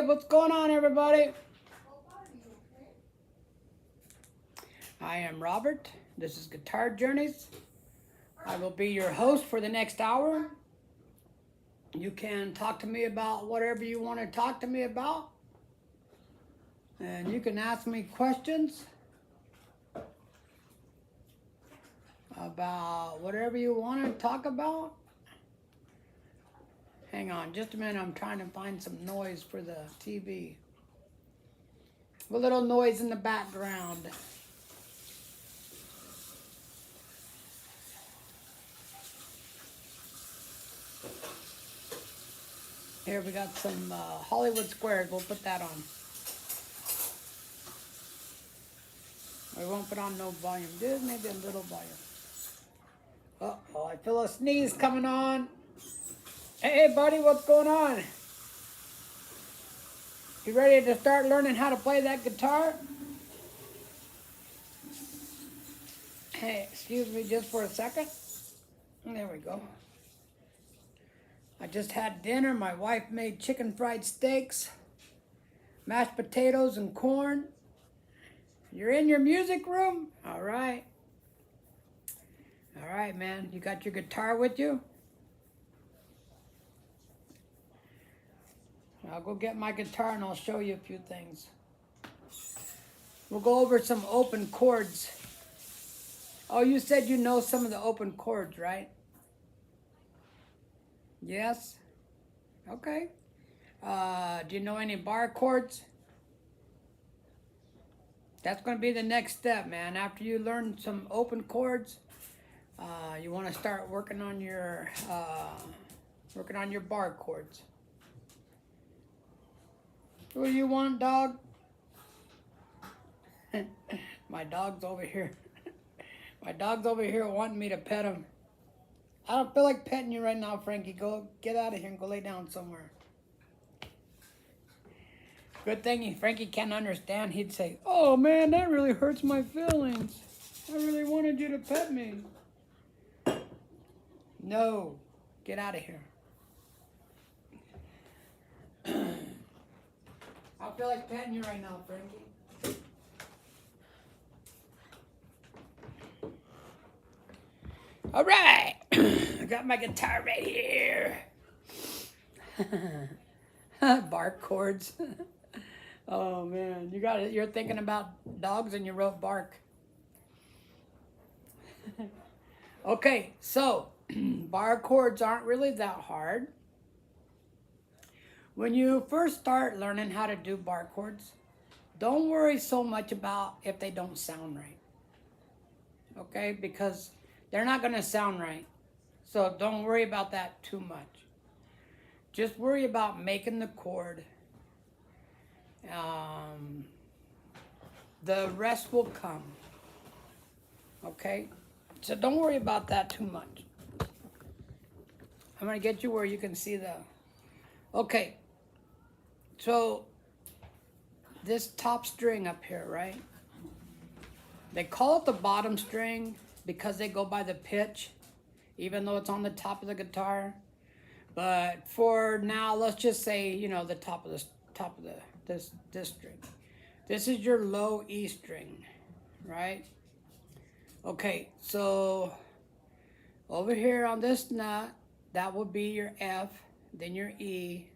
what's going on, everybody? I am Robert. This is Guitar Journeys. I will be your host for the next hour. You can talk to me about whatever you want to talk to me about. And you can ask me questions about whatever you want to talk about. Hang on just a minute. I'm trying to find some noise for the TV. A little noise in the background. Here we got some Hollywood Squares. We'll put that on. We won't put on no volume. Just maybe a little volume. Uh-oh, I feel a sneeze coming on. Hey, buddy, what's going on? You ready to start learning how to play that guitar? Hey, excuse me just for a second. There we go. I just had dinner. My wife made chicken fried steaks, mashed potatoes, and corn. You're in your music room? All right. All right, man. You got your guitar with you? I'll go get my guitar and I'll show you a few things. We'll go over some open chords. Oh, you said you know some of the open chords, right? Yes? Okay. Do you know any bar chords? That's going to be the next step, man. After you learn some open chords, you want to start working on your bar chords. What do you want, dog? My dog's over here. My dog's over here wanting me to pet him. I don't feel like petting you right now, Frankie. Go get out of here and go lay down somewhere. Good thing Frankie can't understand. He'd say, "Oh man, that really hurts my feelings. I really wanted you to pet me." No, get out of here. I feel like petting you right now, Frankie. All right, I got my guitar right here. Bark chords. Oh man, you got it. You're thinking about dogs and you wrote bark. Okay, so bar chords aren't really that hard. When you first start learning how to do bar chords, don't worry so much about if they don't sound right. Okay, because they're not going to sound right. So don't worry about that too much. Just worry about making the chord. The rest will come. Okay? So don't worry about that too much. I'm going to get you where you can see the... Okay. So this top string up here, right? They call it the bottom string because they go by the pitch, even though it's on the top of the guitar. But for now, let's just say, you know, the top of this string. This is your low E string, right? Okay, so over here on this nut, that will be your F, then your E.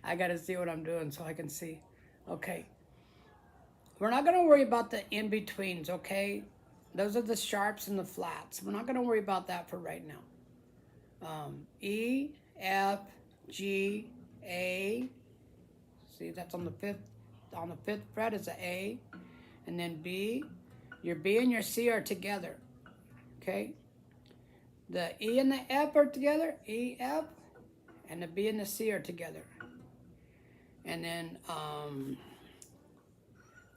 I gotta see what I'm doing so I can see. Okay. We're not gonna worry about the in-betweens, okay? Those are the sharps and the flats. We're not gonna worry about that for right now. E, F, G, A. See, that's on the fifth fret is a A. And then B. Your B and your C are together. Okay? The E and the F are together. E, F. And the B and the C are together. And then,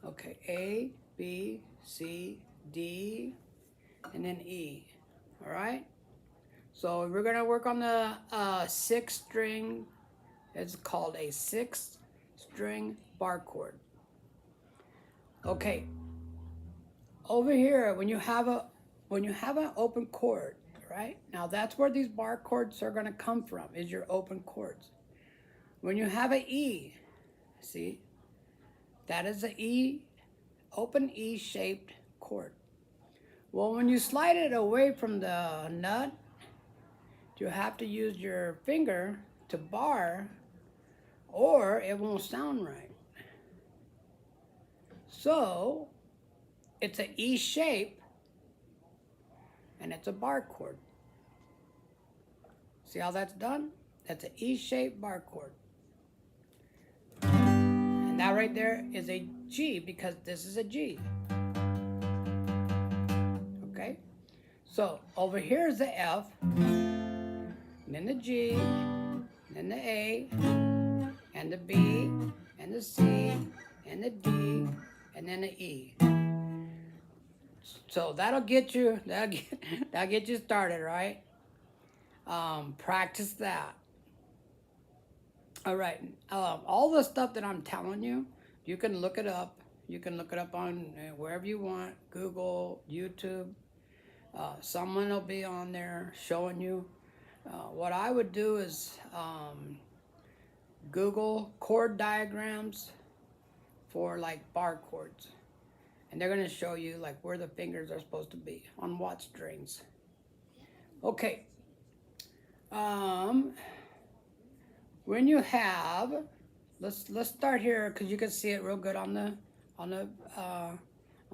okay, A, B, C, D, and then E. All right? So we're going to work on the sixth string. It's called a sixth string bar chord. Okay. Over here, when you have an open chord, right? Now that's where these bar chords are going to come from, is your open chords. when you have an E, see, that is an E, open E-shaped chord. Well, when you slide it away from the nut, you have to use your finger to bar, or it won't sound right. So, it's an E shape, and it's a bar chord. See how that's done? That's an E-shaped bar chord. And that right there is a G, because this is a G. Okay? So, over here is the F, and then the G, and then the A, and the B, and the C, and the D, and then the E. So that'll get you started, right? Practice that. All right. All the stuff that I'm telling you, you can look it up. You can look it up on wherever you want, Google, YouTube. Someone will be on there showing you. What I would do is Google chord diagrams for like bar chords. And they're going to show you like where the fingers are supposed to be on what strings. Okay. When you have, let's start here because you can see it real good on my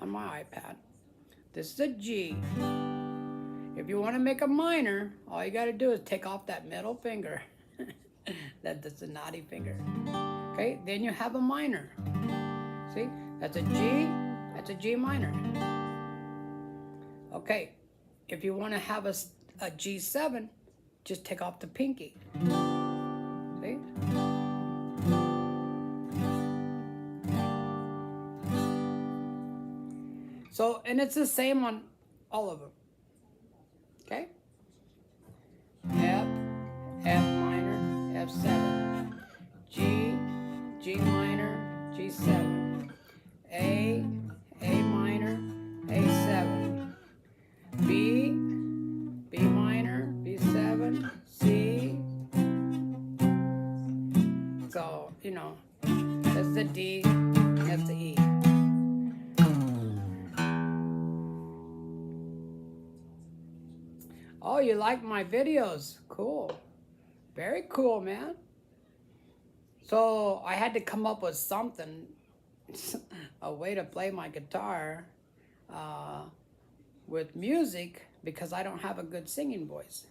iPad. This is a G. If you want to make a minor, all you got to do is take off that middle finger. That's a naughty finger. Okay, then you have a minor. See, that's a G. That's a G minor. Okay, if you want to have a G7, just take off the pinky. See? So, and it's the same on all of them. Okay? F, F minor, F7. G, G minor, G7. A minor, A7. B, B minor, B7. C. So, you know, that's the D, that's the E. Oh, you like my videos? Cool. Very cool, man. So I had to come up with something, a way to play my guitar with music, because I don't have a good singing voice.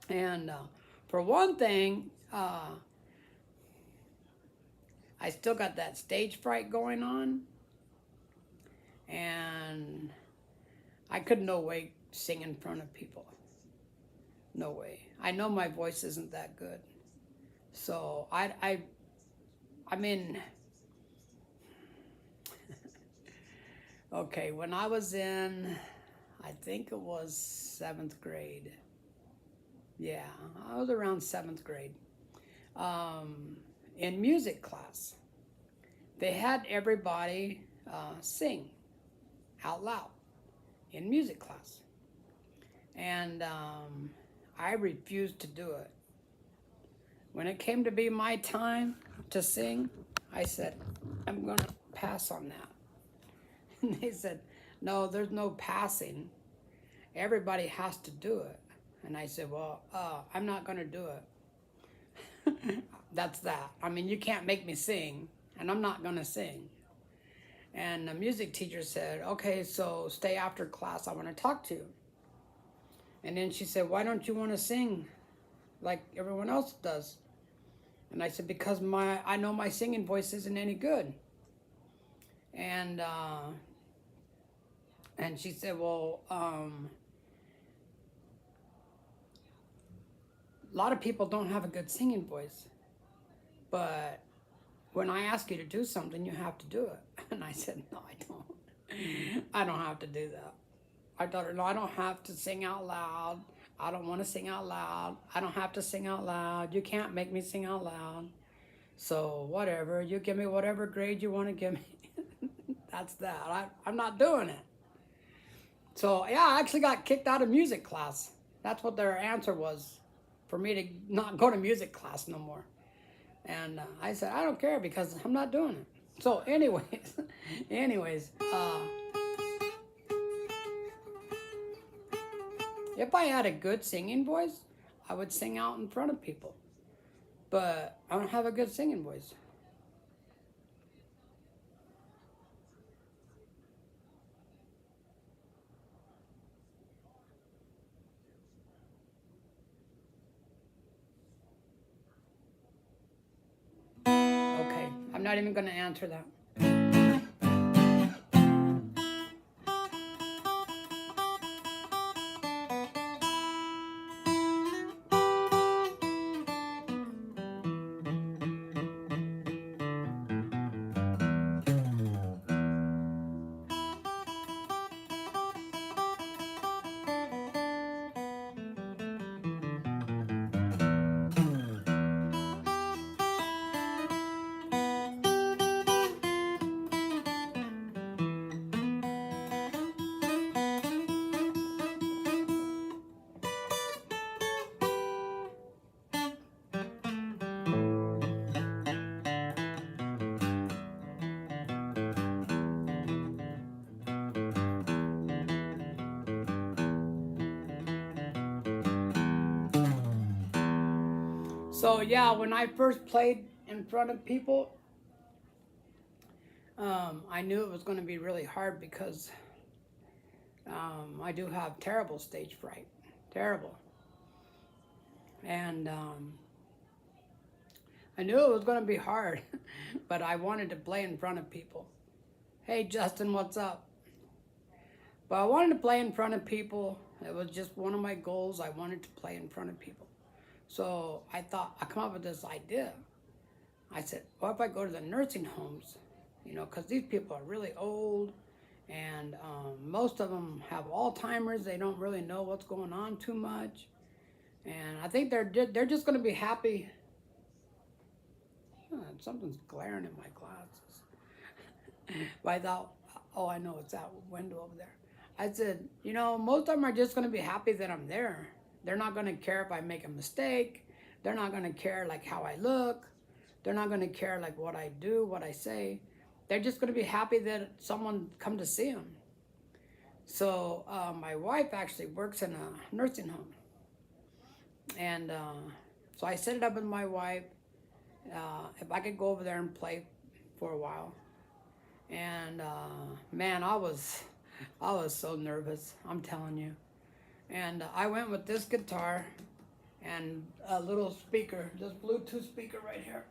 And for one thing, I still got that stage fright going on, and I could no way sing in front of people. No way. I know my voice isn't that good. So I mean, okay, when I was in, I think it was 7th grade. Yeah, I was around 7th grade. In music class, they had everybody sing out loud in music class. And I refused to do it. When it came to be my time to sing, I said, I'm going to pass on that. And they said, no, there's no passing. Everybody has to do it. And I said, well, I'm not going to do it. That's that. I mean, you can't make me sing, and I'm not going to sing. And the music teacher said, okay, so stay after class. I want to talk to you. And then she said, why don't you want to sing like everyone else does? And I said, because I know my singing voice isn't any good. And she said, well, a lot of people don't have a good singing voice. But when I ask you to do something, you have to do it. And I said, no, I don't. I don't have to do that. I told her, no, I don't have to sing out loud. I don't want to sing out loud. I don't have to sing out loud. You can't make me sing out loud. So whatever, you give me whatever grade you want to give me. That's that. I'm not doing it. So yeah, I actually got kicked out of music class. That's what their answer was, for me to not go to music class no more. And I said, I don't care because I'm not doing it. So anyways, anyways, if I had a good singing voice, I would sing out in front of people. But I don't have a good singing voice. Okay, I'm not even going to answer that. So yeah, when I first played in front of people, I knew it was going to be really hard because I do have terrible stage fright, terrible, and I knew it was going to be hard, but I wanted to play in front of people. Hey Justin, what's up? But I wanted to play in front of people. It was just one of my goals. I wanted to play in front of people. So I thought, I come up with this idea. I said, what if I go to the nursing homes? You know, because these people are really old, and most of them have Alzheimer's. They don't really know what's going on too much, and I think they're just going to be happy. Something's glaring in my glasses. But I thought, oh, I know it's that window over there. I said, you know, most of them are just going to be happy that I'm there. They're not going to care if I make a mistake. They're not going to care like how I look. They're not going to care like what I do, what I say. They're just going to be happy that someone come to see them. So my wife actually works in a nursing home. And so I set it up with my wife. If I could go over there and play for a while. And man, I was so nervous, I'm telling you. And I went with this guitar and a little speaker, this Bluetooth speaker right here.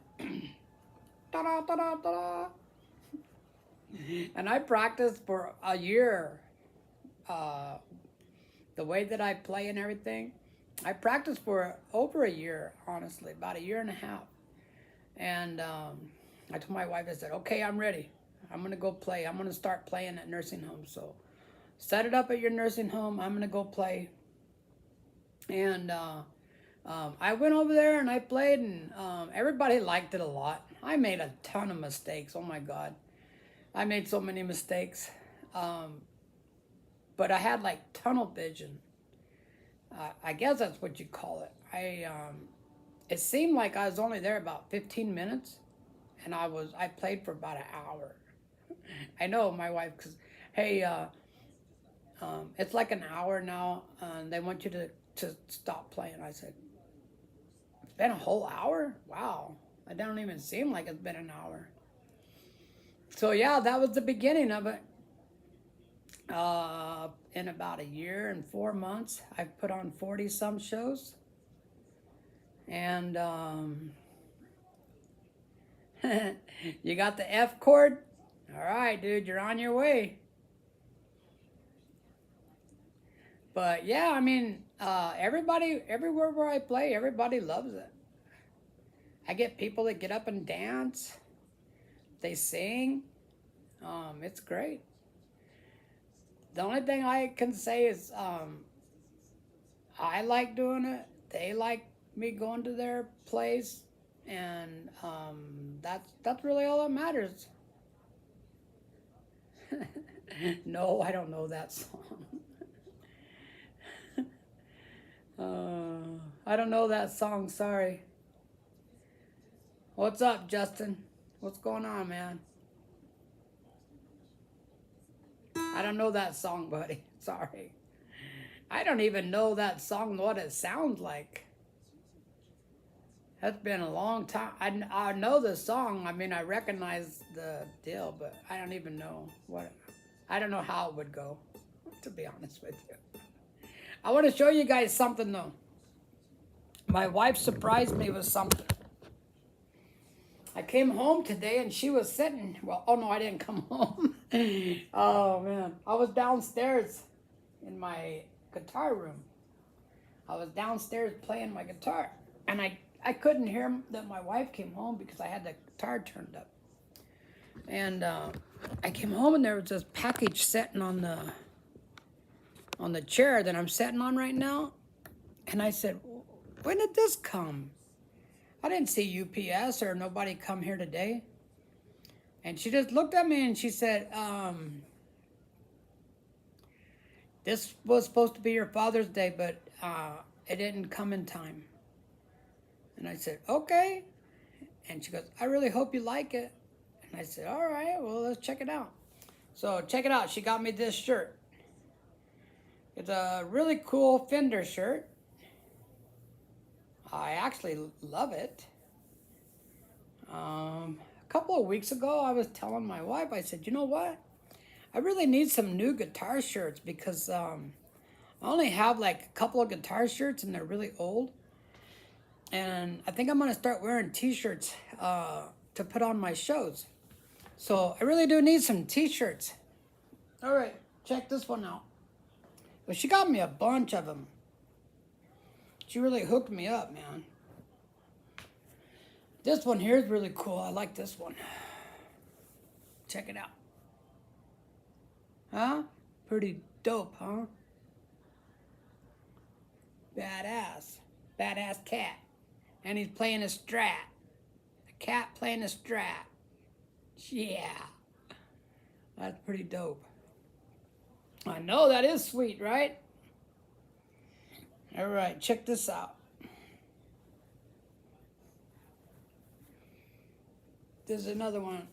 Ta-da, ta-da, ta-da. And I practiced for a year. The way that I play and everything, I practiced for over a year, honestly, about a year and a half. And I told my wife, I said, okay, I'm ready. I'm going to go play. I'm going to start playing at nursing homes. So set it up at your nursing home. I'm going to go play. And I went over there and I played, and everybody liked it a lot. I made a ton of mistakes. Oh, my God. I made so many mistakes. But I had like tunnel vision. I guess that's what you call it. It seemed like I was only there about 15 minutes, and I played for about an hour. I know my wife, because, hey, it's like an hour now, and they want you to stop playing. I said, it's been a whole hour? Wow. It don't even seem like it's been an hour. So yeah, that was the beginning of it. In about a year and 4 months, I've put on 40 some shows. And you got the F chord? All right, dude, you're on your way. But yeah, I mean, everybody, everywhere where I play, everybody loves it. I get people that get up and dance. They sing. It's great. The only thing I can say is I like doing it. They like me going to their place, and that's really all that matters. No, I don't know that song. I don't know that song. Sorry. What's up, Justin? What's going on, man? I don't know that song, buddy. Sorry. I don't even know that song, what it sounds like. That's been a long time. I know the song. I mean, I recognize the deal, but I don't even know what. I don't know how it would go, to be honest with you. I want to show you guys something, though. My wife surprised me with something. I came home today and she was sitting. Well, oh no, I didn't come home. Oh man, I was downstairs in my guitar room. I was downstairs playing my guitar, and I couldn't hear that my wife came home because I had the guitar turned up. And I came home and there was this package sitting on the chair that I'm sitting on right now, and I said, "When did this come? I didn't see UPS or nobody come here today." And she just looked at me and she said, "This was supposed to be your Father's Day, but it didn't come in time." And I said, "Okay." And she goes, "I really hope you like it." And I said, "All right, well, let's check it out." So check it out. She got me this shirt. It's a really cool Fender shirt. I actually love it. A couple of weeks ago, I was telling my wife, I said, "You know what? I really need some new guitar shirts because I only have like a couple of guitar shirts and they're really old. And I think I'm going to start wearing t-shirts to put on my shows. So I really do need some t-shirts." All right, check this one out. Well, she got me a bunch of them. She really hooked me up, man. This one here is really cool. I like this one. Check it out. Huh? Pretty dope, huh? Badass. Badass cat. And he's playing a Strat. A cat playing a Strat. Yeah. That's pretty dope. I know, that is sweet, right? All right, check this out. There's another one.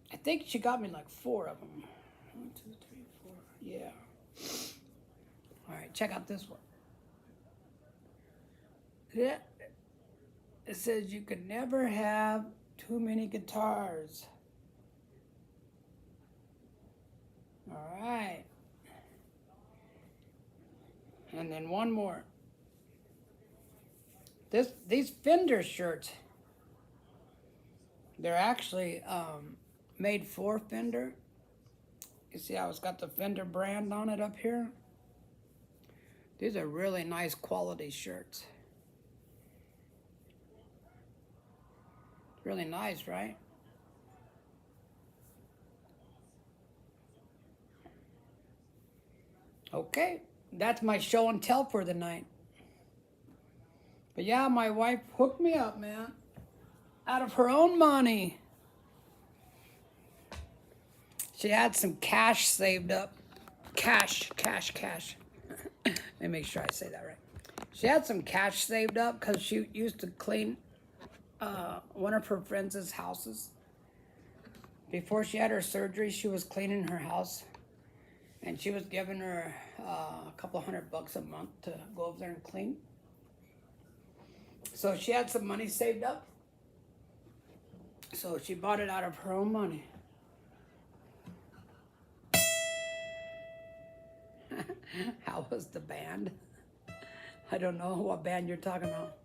I think she got me like 4 of them. 1, 2, 3, 4. Yeah. All right, check out this one. Yeah. It says you can never have too many guitars. All right. And then one more. These Fender shirts, they're actually made for Fender. You see how it's got the Fender brand on it up here? These are really nice quality shirts. Really nice, right? Okay, that's my show and tell for the night. But yeah, my wife hooked me up, man. Out of her own money. She had some cash saved up. Cash. Let me make sure I say that right. She had some cash saved up because she used to clean one of her friends' houses. Before she had her surgery, she was cleaning her house. And she was giving her a couple $100 a month to go over there and clean. So she had some money saved up. So she bought it out of her own money. How was the band? I don't know what band you're talking about.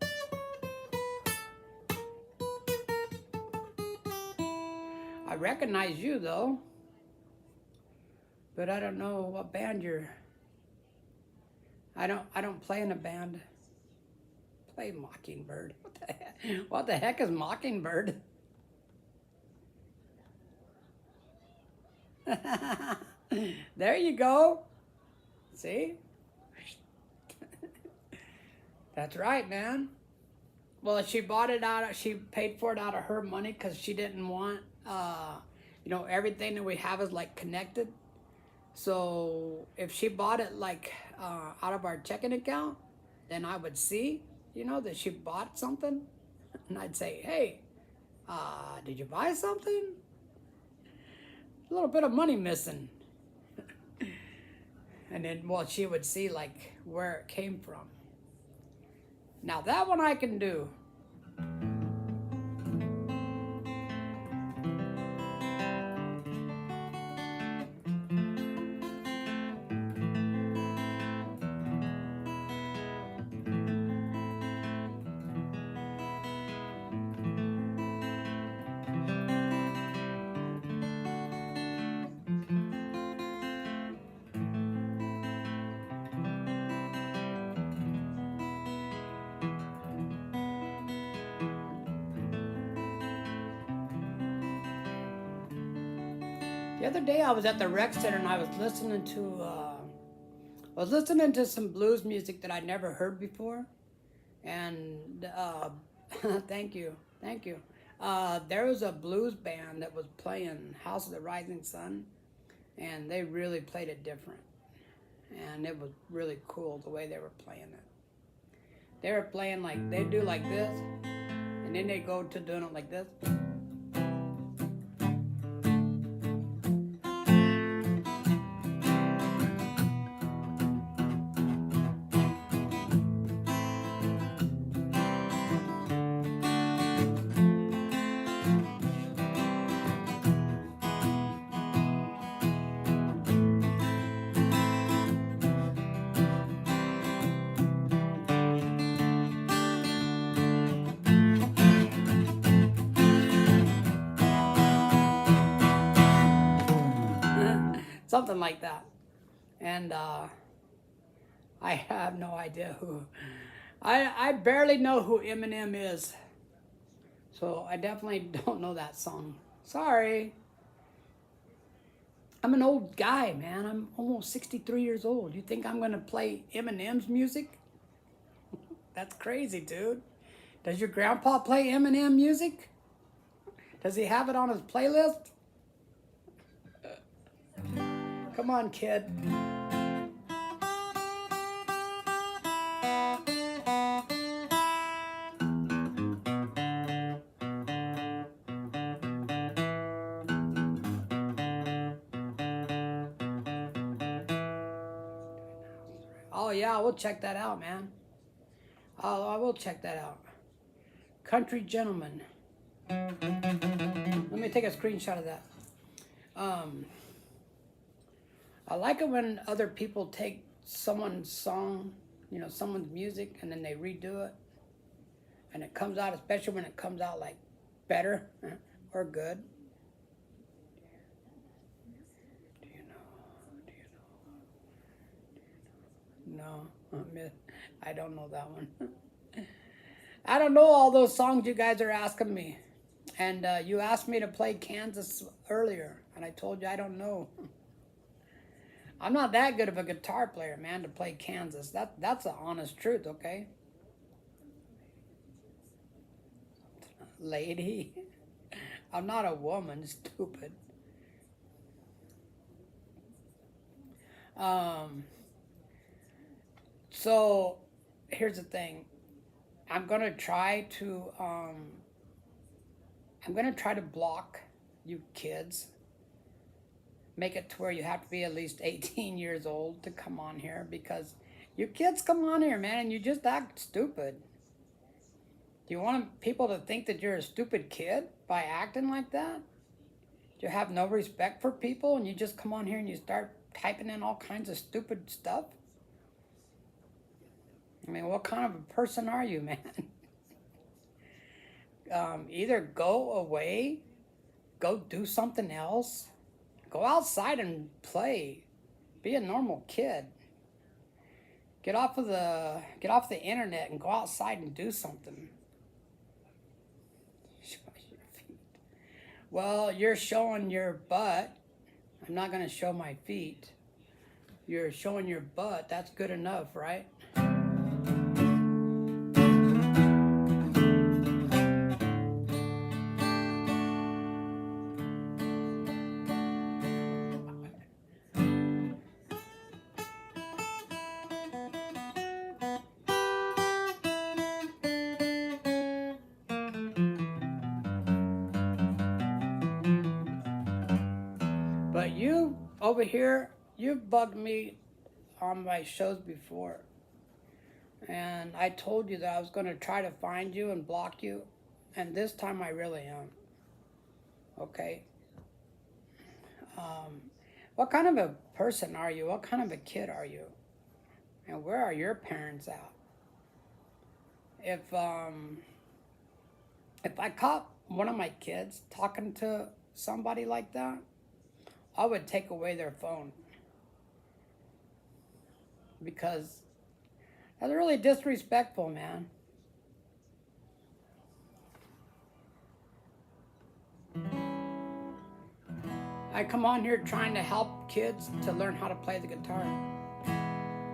I recognize you though, but I don't know what band you're. I don't play in a band. Play Mockingbird. What the heck is Mockingbird? There you go. See? That's right, man. Well, she bought it she paid for it out of her money because she didn't want, everything that we have is like connected. So if she bought it like out of our checking account, then I would see, that she bought something. And I'd say, hey, did you buy something? A little bit of money missing. And then, well, she would see like where it came from. Now that one I can do. The other day I was at the rec center and I was listening to some blues music that I'd never heard before, and thank you. There was a blues band that was playing House of the Rising Sun, and they really played it different, and it was really cool the way they were playing it. They were playing like they do like this, and then they go to doing it like this. Something like that. And I have no idea who. I barely know who Eminem is. So I definitely don't know that song. Sorry. I'm an old guy, man. I'm almost 63 years old. You think I'm going to play Eminem's music? That's crazy, dude. Does your grandpa play Eminem music? Does he have it on his playlist? Come on, kid. Oh yeah, we'll check that out, man. Oh, I will check that out. Country Gentleman. Let me take a screenshot of that. I like it when other people take someone's song, someone's music, and then they redo it. And it comes out, especially when it comes out like better or good. Do you know? No, I don't know that one. I don't know all those songs you guys are asking me. And you asked me to play Kansas earlier, and I told you I don't know. I'm not that good of a guitar player, man, to play Kansas. That's the honest truth, okay? Lady. I'm not a woman, stupid. So here's the thing. I'm gonna try to block you kids. Make it to where you have to be at least 18 years old to come on here, because you kids come on here, man, and you just act stupid. Do you want people to think that you're a stupid kid by acting like that? Do you have no respect for people and you just come on here and you start typing in all kinds of stupid stuff? I mean, what kind of a person are you, man? Either go away, go do something else, go outside and play, be a normal kid. Get off the internet and go outside and do something. Show your feet. Well, you're showing your butt. I'm not gonna show my feet. You're showing your butt. That's good enough, right? over here, you've bugged me on my shows before. And I told you that I was going to try to find you and block you. And this time I really am. Okay? What kind of a person are you? What kind of a kid are you? And where are your parents at? If I caught one of my kids talking to somebody like that, I would take away their phone. Because that's really disrespectful, man. I come on here trying to help kids to learn how to play the guitar.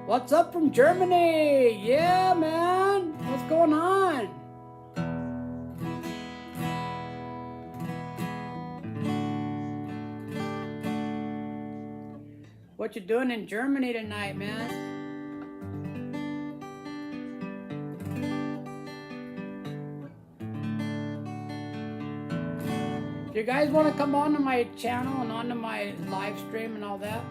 What's up from Germany? Yeah, man. What's going on? What you doing in Germany tonight, man? If you guys want to come onto my channel and onto my live stream and all that,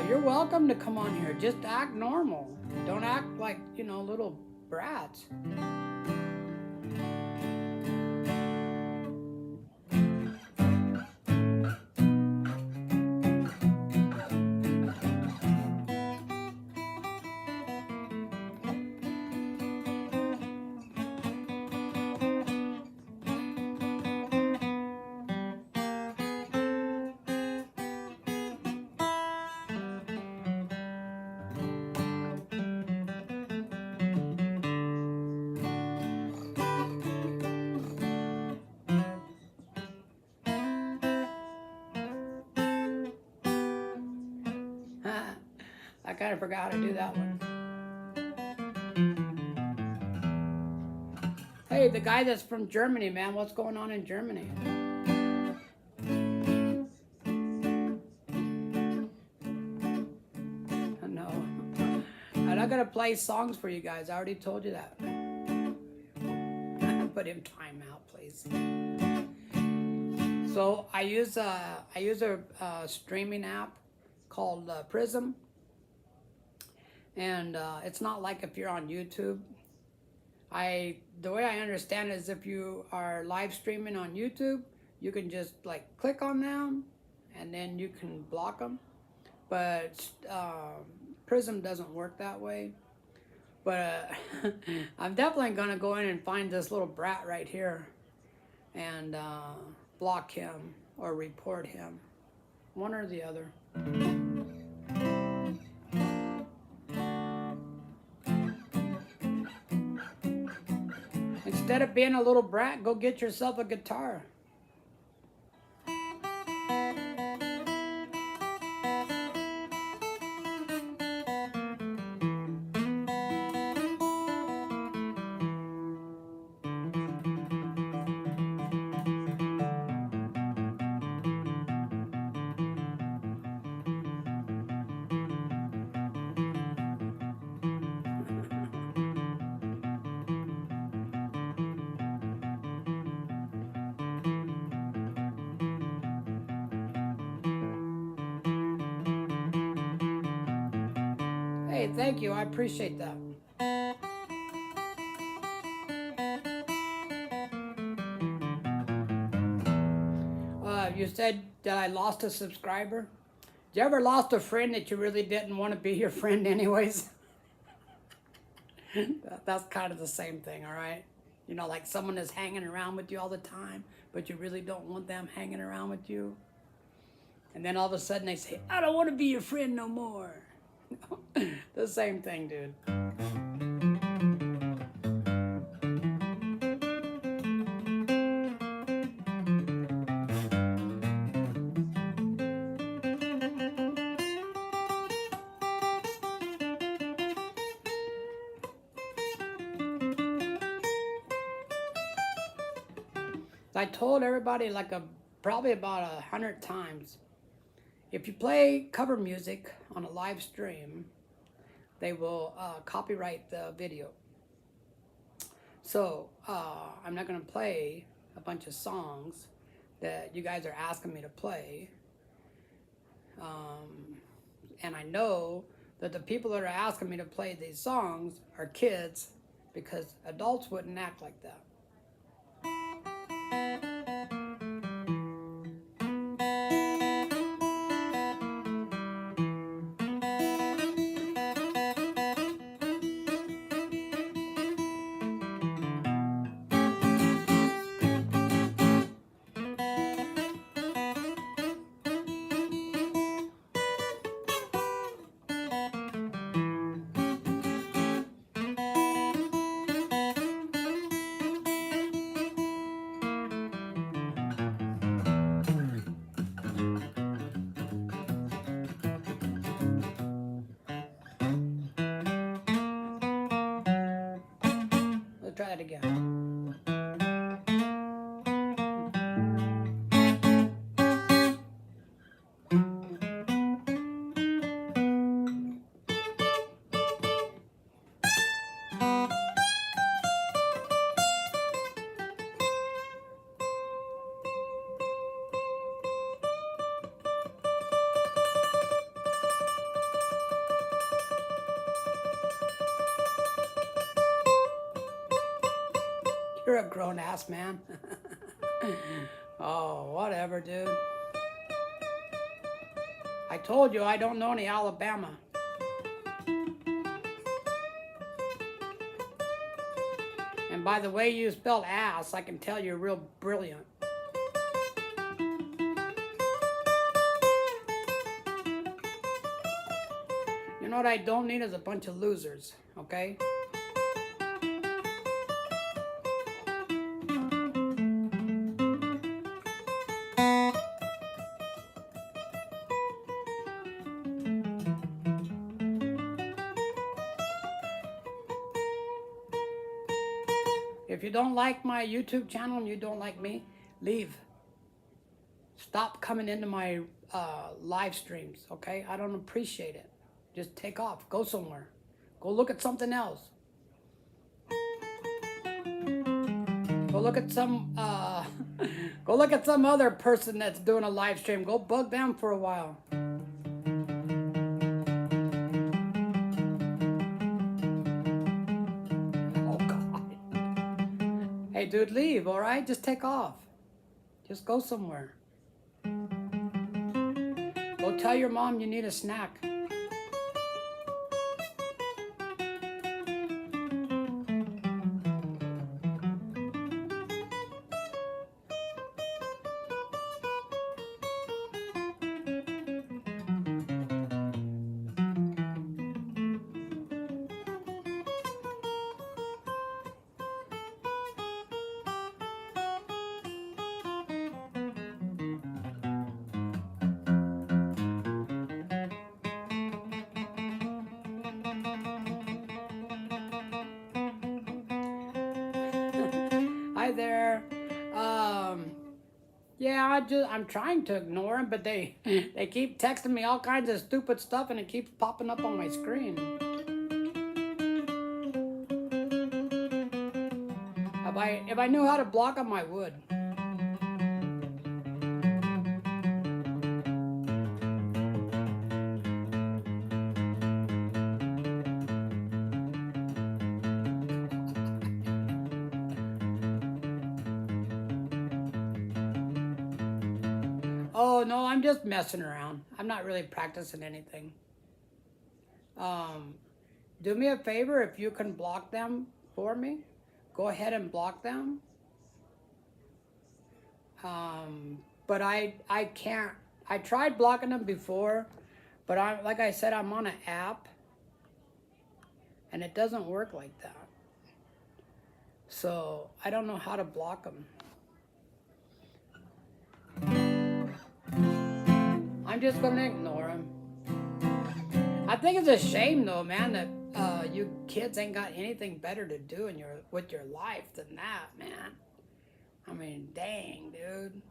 you're welcome to come on here. Just act normal. Don't act like, you know, little brats. I kind of forgot how to do that one. Hey, the guy that's from Germany, man, what's going on in Germany? No, I'm not gonna play songs for you guys. I already told you that. Put him time out, please. So I use a streaming app called Prism, and it's not like if you're on YouTube. The way I understand it is if you are live streaming on YouTube, you can just like click on them, and then you can block them. But Prism doesn't work that way. But I'm definitely gonna go in and find this little brat right here, and block him or report him, one or the other. Instead of being a little brat, go get yourself a guitar. Hey, thank you. I appreciate that. You said that I lost a subscriber. Did you ever lost a friend that you really didn't want to be your friend anyways? That's kind of the same thing, all right? You know, like someone is hanging around with you all the time, but you really don't want them hanging around with you. And then all of a sudden they say, I don't want to be your friend no more. The same thing, dude. I told everybody like probably about 100 times, if you play cover music on a live stream, they will copyright the video. So I'm not going to play a bunch of songs that you guys are asking me to play. And I know that the people that are asking me to play these songs are kids, because adults wouldn't act like that. Let's try it again. You're a grown ass man. Oh, whatever, dude. I told you I don't know any Alabama. And by the way you spelled ass, I can tell you're real brilliant. You know what I don't need is a bunch of losers, okay? If you don't like my YouTube channel and you don't like me, leave. Stop coming into my live streams, okay? I don't appreciate it. Just take off. Go somewhere. Go look at something else. Go look at some go look at some other person that's doing a live stream. Go bug them for a while. Oh God. Hey dude, leave, all right? Just take off. Just go somewhere. Go tell your mom you need a snack. Hi there. Yeah, I'm trying to ignore them, but they keep texting me all kinds of stupid stuff, and it keeps popping up on my screen. If I knew how to block them, I would. Oh no, I'm just messing around. I'm not really practicing anything. Do me a favor, if you can block them for me, go ahead and block them. But I can't. I tried blocking them before, but like I said, I'm on an app, and it doesn't work like that. So I don't know how to block them. I'm just gonna ignore them. I think it's a shame though, man, that you kids ain't got anything better to do with your life than that, man. I mean, dang, dude.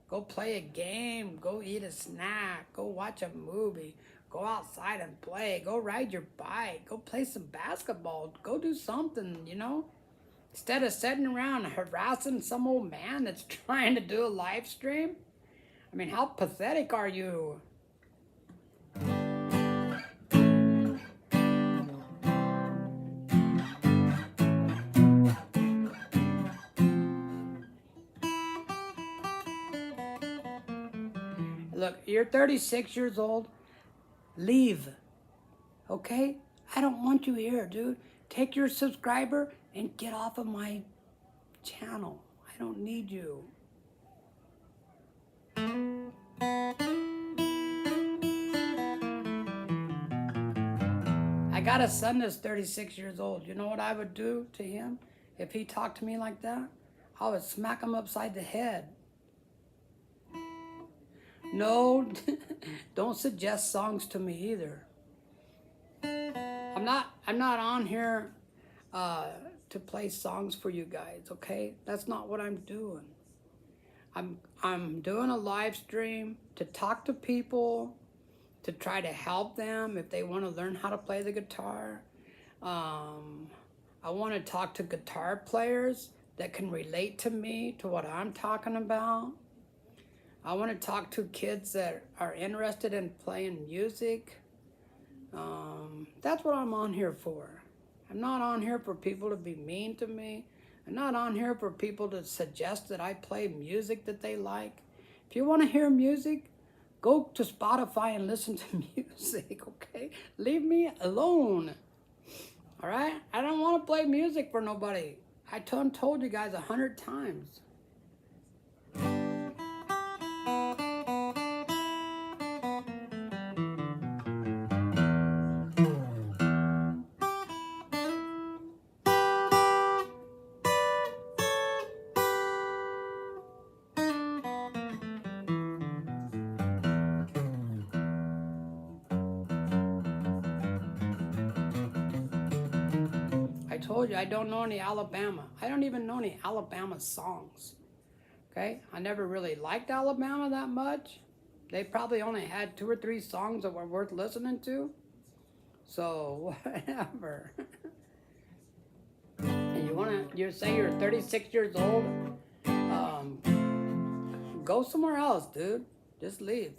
Go play a game, go eat a snack, go watch a movie, go outside and play, go ride your bike, go play some basketball, go do something, you know? Instead of sitting around harassing some old man that's trying to do a live stream. I mean, how pathetic are you? Look, you're 36 years old. Leave. Okay? I don't want you here, dude. Take your subscriber and get off of my channel. I don't need you. I got a son that's 36 years old. You know what I would do to him if he talked to me like that? I would smack him upside the head. No, don't suggest songs to me either. I'm not on here to play songs for you guys, okay? That's not what I'm doing. I'm doing a live stream to talk to people, to try to help them if they want to learn how to play the guitar. I want to talk to guitar players that can relate to me, to what I'm talking about. I want to talk to kids that are interested in playing music. That's what I'm on here for. I'm not on here for people to be mean to me. I'm not on here for people to suggest that I play music that they like. If you want to hear music, go to Spotify and listen to music, okay? Leave me alone, all right? I don't want to play music for nobody. I told you guys 100 times. I told you I don't know any Alabama. I don't even know any Alabama songs. Okay? I never really liked Alabama that much. They probably only had 2 or 3 songs that were worth listening to. So, whatever. And you say you're 36 years old? Go somewhere else, dude. Just leave.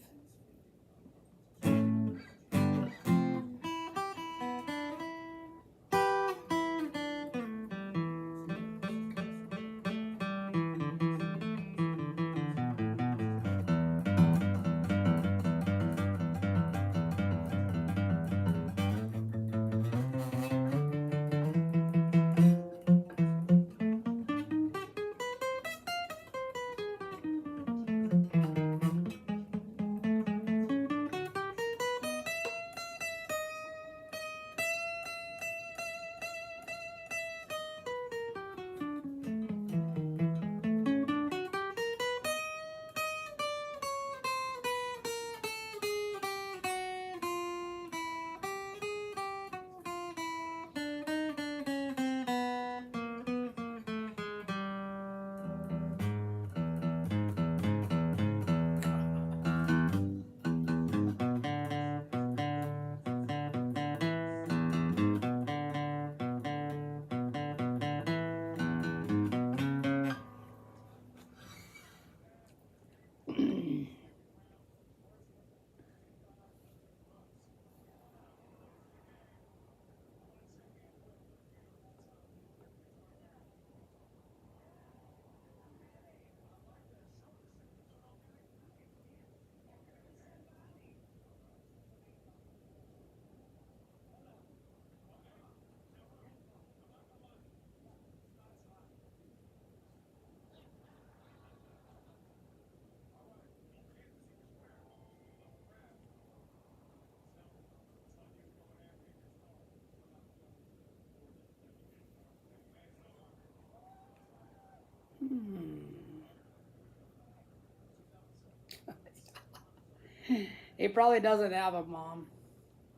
He probably doesn't have a mom.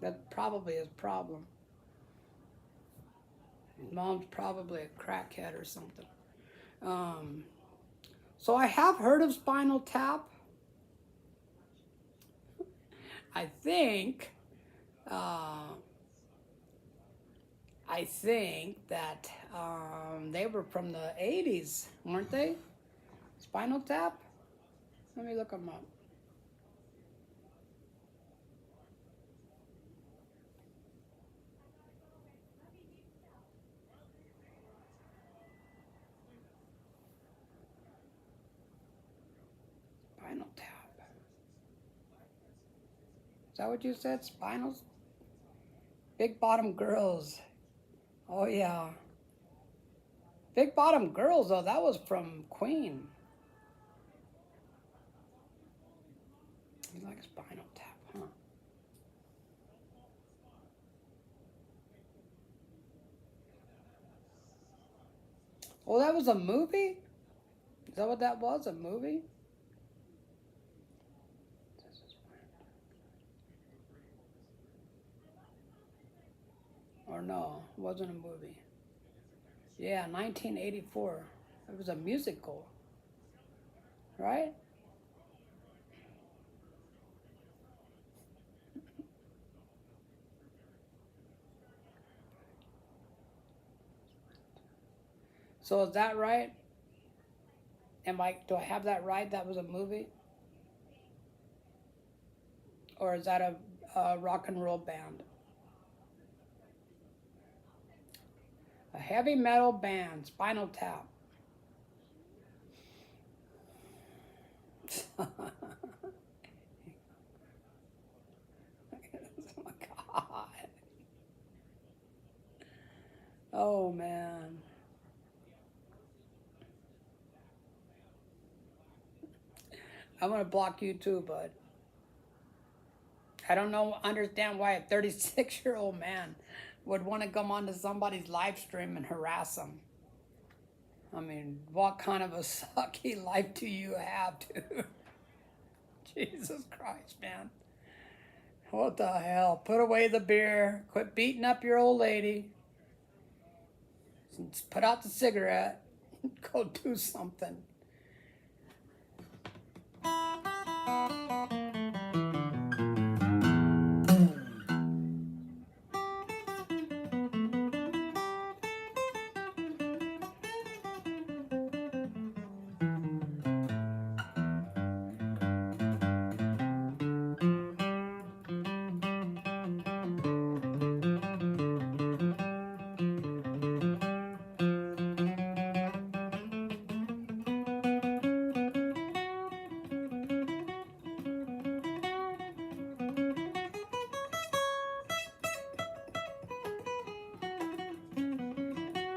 That's probably his problem. His mom's probably a crackhead or something. So I have heard of Spinal Tap. I think that they were from the 80s, weren't they? Spinal Tap? Let me look them up. Spinal Tap. Is that what you said? Spinals? Big bottom girls. Oh yeah. Big bottom girls though, that was from Queen. You like Spinal Tap, huh? Oh, that was a movie? Is that what that was? A movie? Or no, it wasn't a movie. Yeah, 1984. It was a musical, right? So is that right? Do I have that right? That was a movie? Or is that a rock and roll band? A heavy metal band, Spinal Tap. Oh my God. Oh man. I'm gonna block you too, bud. I don't know, understand why a 36-year-old man would want to come onto somebody's live stream and harass them. I mean, what kind of a sucky life do you have, dude? Jesus Christ, man. What the hell? Put away the beer. Quit beating up your old lady. Put out the cigarette. Go do something.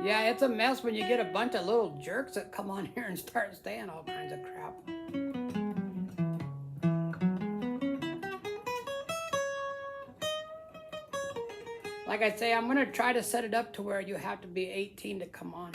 Yeah, it's a mess when you get a bunch of little jerks that come on here and start saying all kinds of crap. Like I say, I'm going to try to set it up to where you have to be 18 to come on.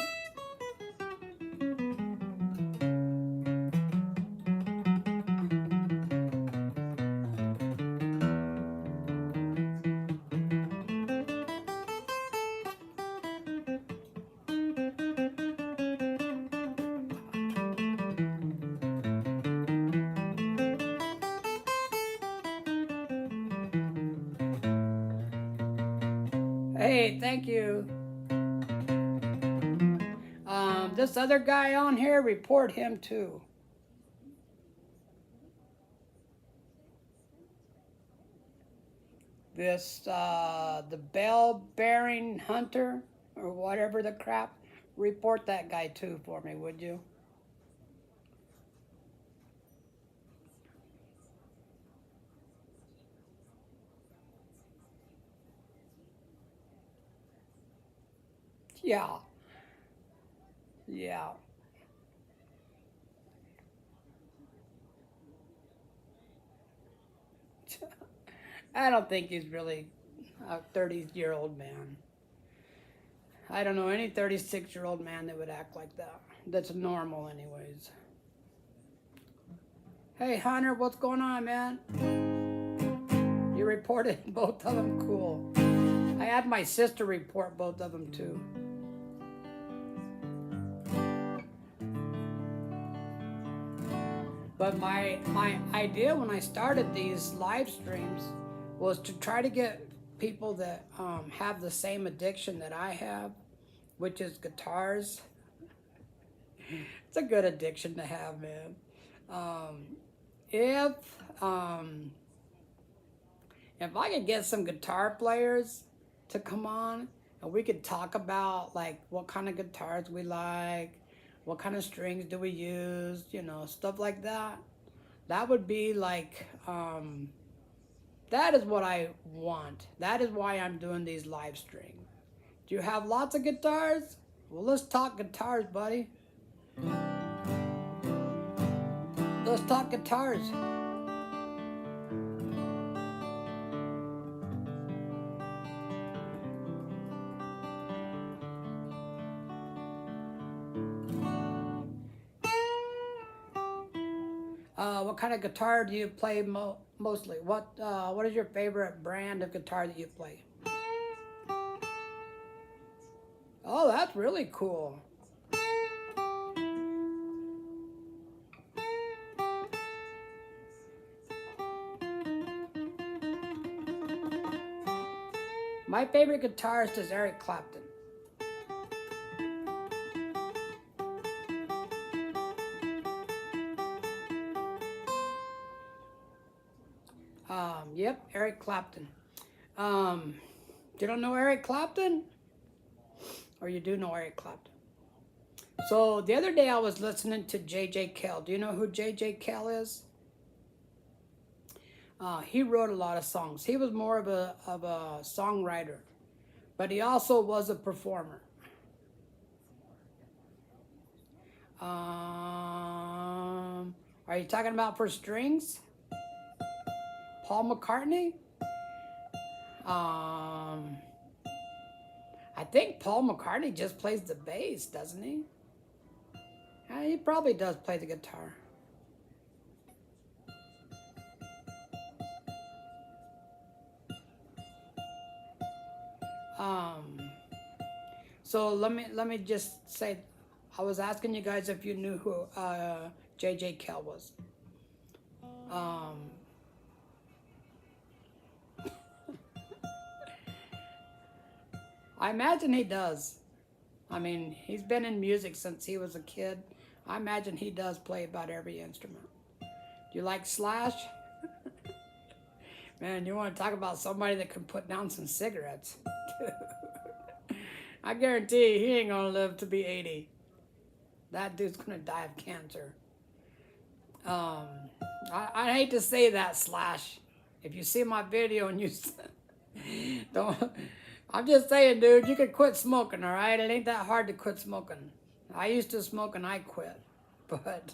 Hey, thank you. This other guy on here, report him too. This, the bell-bearing hunter, or whatever the crap, report that guy too for me, would you? Yeah, yeah. I don't think he's really a 30-year-old man. I don't know any 36-year-old man that would act like that. That's normal anyways. Hey, Hunter, what's going on, man? You reported both of them? Cool. I had my sister report both of them too. But my idea when I started these live streams was to try to get people that have the same addiction that I have, which is guitars. It's a good addiction to have, man. If um, if I could get some guitar players to come on and we could talk about like what kind of guitars we like, what kind of strings do we use, you know, stuff like that. That would be like That is what I want. That is why I'm doing these live streams. Do you have lots of guitars? Well, let's talk guitars, buddy. Let's talk guitars. What kind of guitar do you play mostly? What is your favorite brand of guitar that you play? Oh, that's really cool. My favorite guitarist is Eric Clapton. Yep, Eric Clapton. You don't know Eric Clapton? Or you do know Eric Clapton? So the other day I was listening to J.J. Cale. Do you know who J.J. Cale is? He wrote a lot of songs. He was more of a songwriter, but he also was a performer. Are you talking about for strings? Paul McCartney? I think Paul McCartney just plays the bass, doesn't he? Yeah, he probably does play the guitar. So let me just say, I was asking you guys if you knew who J.J. Cale was. I imagine he does. I mean, he's been in music since he was a kid. I imagine he does play about every instrument. Do you like Slash? Man, you want to talk about somebody that can put down some cigarettes? I guarantee he ain't gonna live to be 80. That dude's gonna die of cancer. I hate to say that, Slash. If you see my video and you don't, I'm just saying, dude, you can quit smoking, all right? It ain't that hard to quit smoking. I used to smoke and I quit, but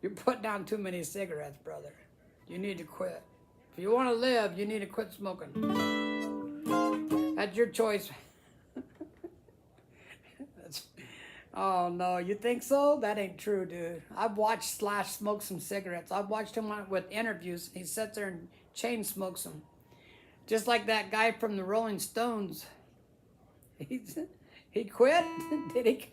you put down too many cigarettes, brother. You need to quit. If you want to live, you need to quit smoking. That's your choice. Oh, no, you think so? That ain't true, dude. I've watched Slash smoke some cigarettes. I've watched him with interviews. He sits there and chain smokes them. Just like that guy from the Rolling Stones. He quit? Did he?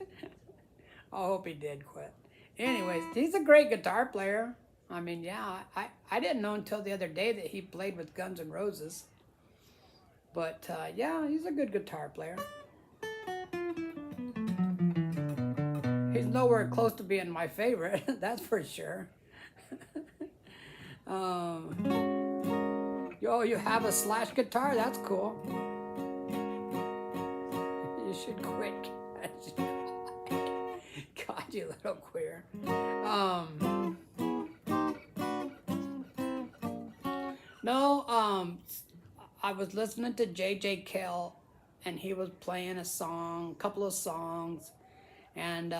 I hope he did quit. Anyways, he's a great guitar player. I mean, yeah, I didn't know until the other day that he played with Guns N' Roses. But, yeah, he's a good guitar player. He's nowhere close to being my favorite, that's for sure. Yo, you have a Slash guitar? That's cool. You should quit. God, you little queer. No, I was listening to J.J. Cale, and he was playing a couple of songs, and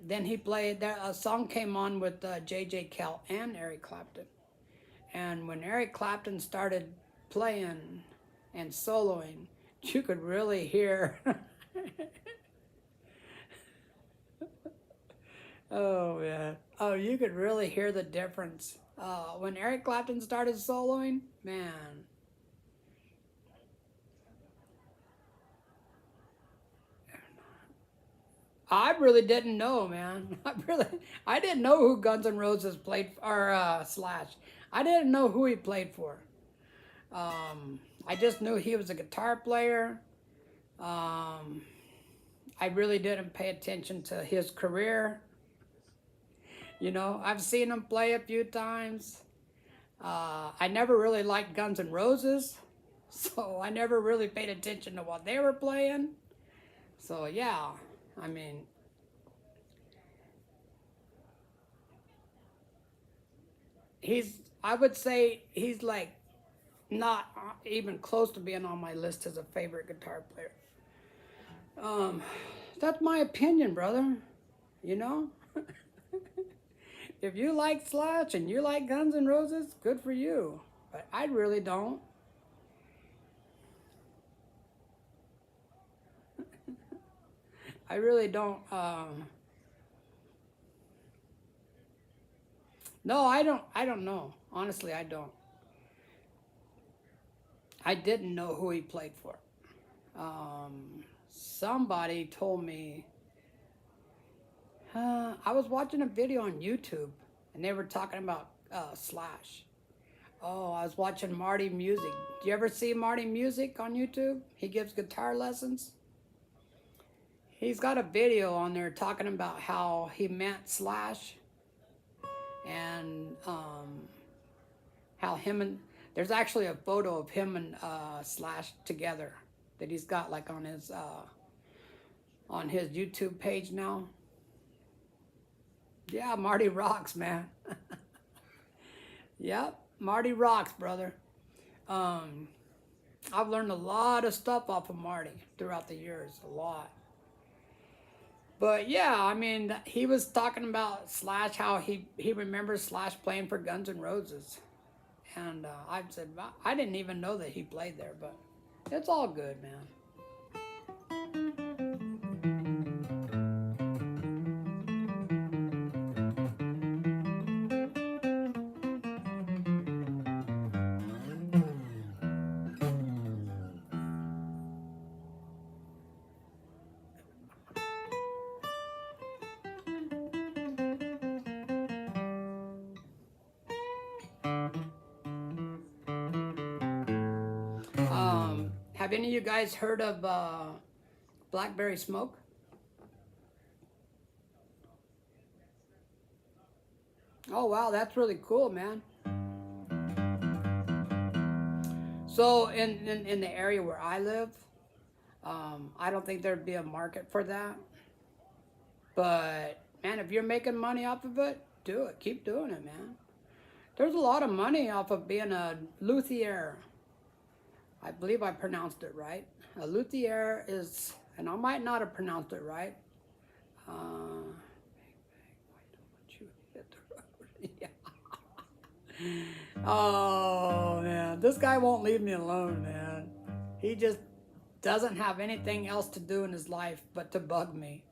then he played, a song came on with J.J. Cale and Eric Clapton. And when Eric Clapton started playing and soloing, you could really hear. Oh, man. Oh, you could really hear the difference. When Eric Clapton started soloing, man. I really didn't know, man. I didn't know who Guns N' Roses played, or Slash. I didn't know who he played for. I just knew he was a guitar player. I really didn't pay attention to his career. You know, I've seen him play a few times. I never really liked Guns N' Roses, so I never really paid attention to what they were playing. So yeah, I mean, I would say he's like not even close to being on my list as a favorite guitar player. That's my opinion, brother. You know? If you like Slash and you like Guns N' Roses, good for you. But I really don't. I really don't. No, I don't. I don't know. Honestly, I don't. I didn't know who he played for. Somebody told me. I was watching a video on YouTube, and they were talking about Slash. Oh, I was watching Marty Music. Do you ever see Marty Music on YouTube? He gives guitar lessons. He's got a video on there talking about how he met Slash and how him and there's actually a photo of him and Slash together that he's got like on his YouTube page now. Yeah, Marty rocks, man. Yep, Marty rocks, brother. I've learned a lot of stuff off of Marty throughout the years, a lot. But yeah, I mean, he was talking about Slash, how he remembers Slash playing for Guns N' Roses. And I said, I didn't even know that he played there, but it's all good, man. Have any of you guys heard of Blackberry Smoke? Oh, wow, that's really cool, man. So in the area where I live, I don't think there'd be a market for that. But, man, if you're making money off of it, do it. Keep doing it, man. There's a lot of money off of being a luthier. I believe I pronounced it right. A luthier is, and I might not have pronounced it right. Yeah. Oh, man. This guy won't leave me alone, man. He just doesn't have anything else to do in his life but to bug me.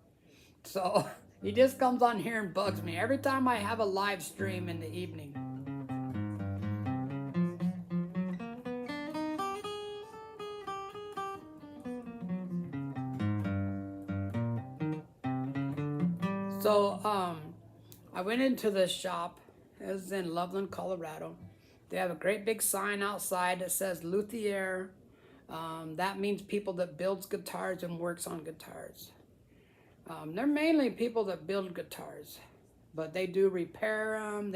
So he just comes on here and bugs me every time I have a live stream in the evening. So I went into this shop. It was in Loveland, Colorado. They have a great big sign outside that says luthier. That means people that builds guitars and works on guitars. They're mainly people that build guitars, but they do repair them.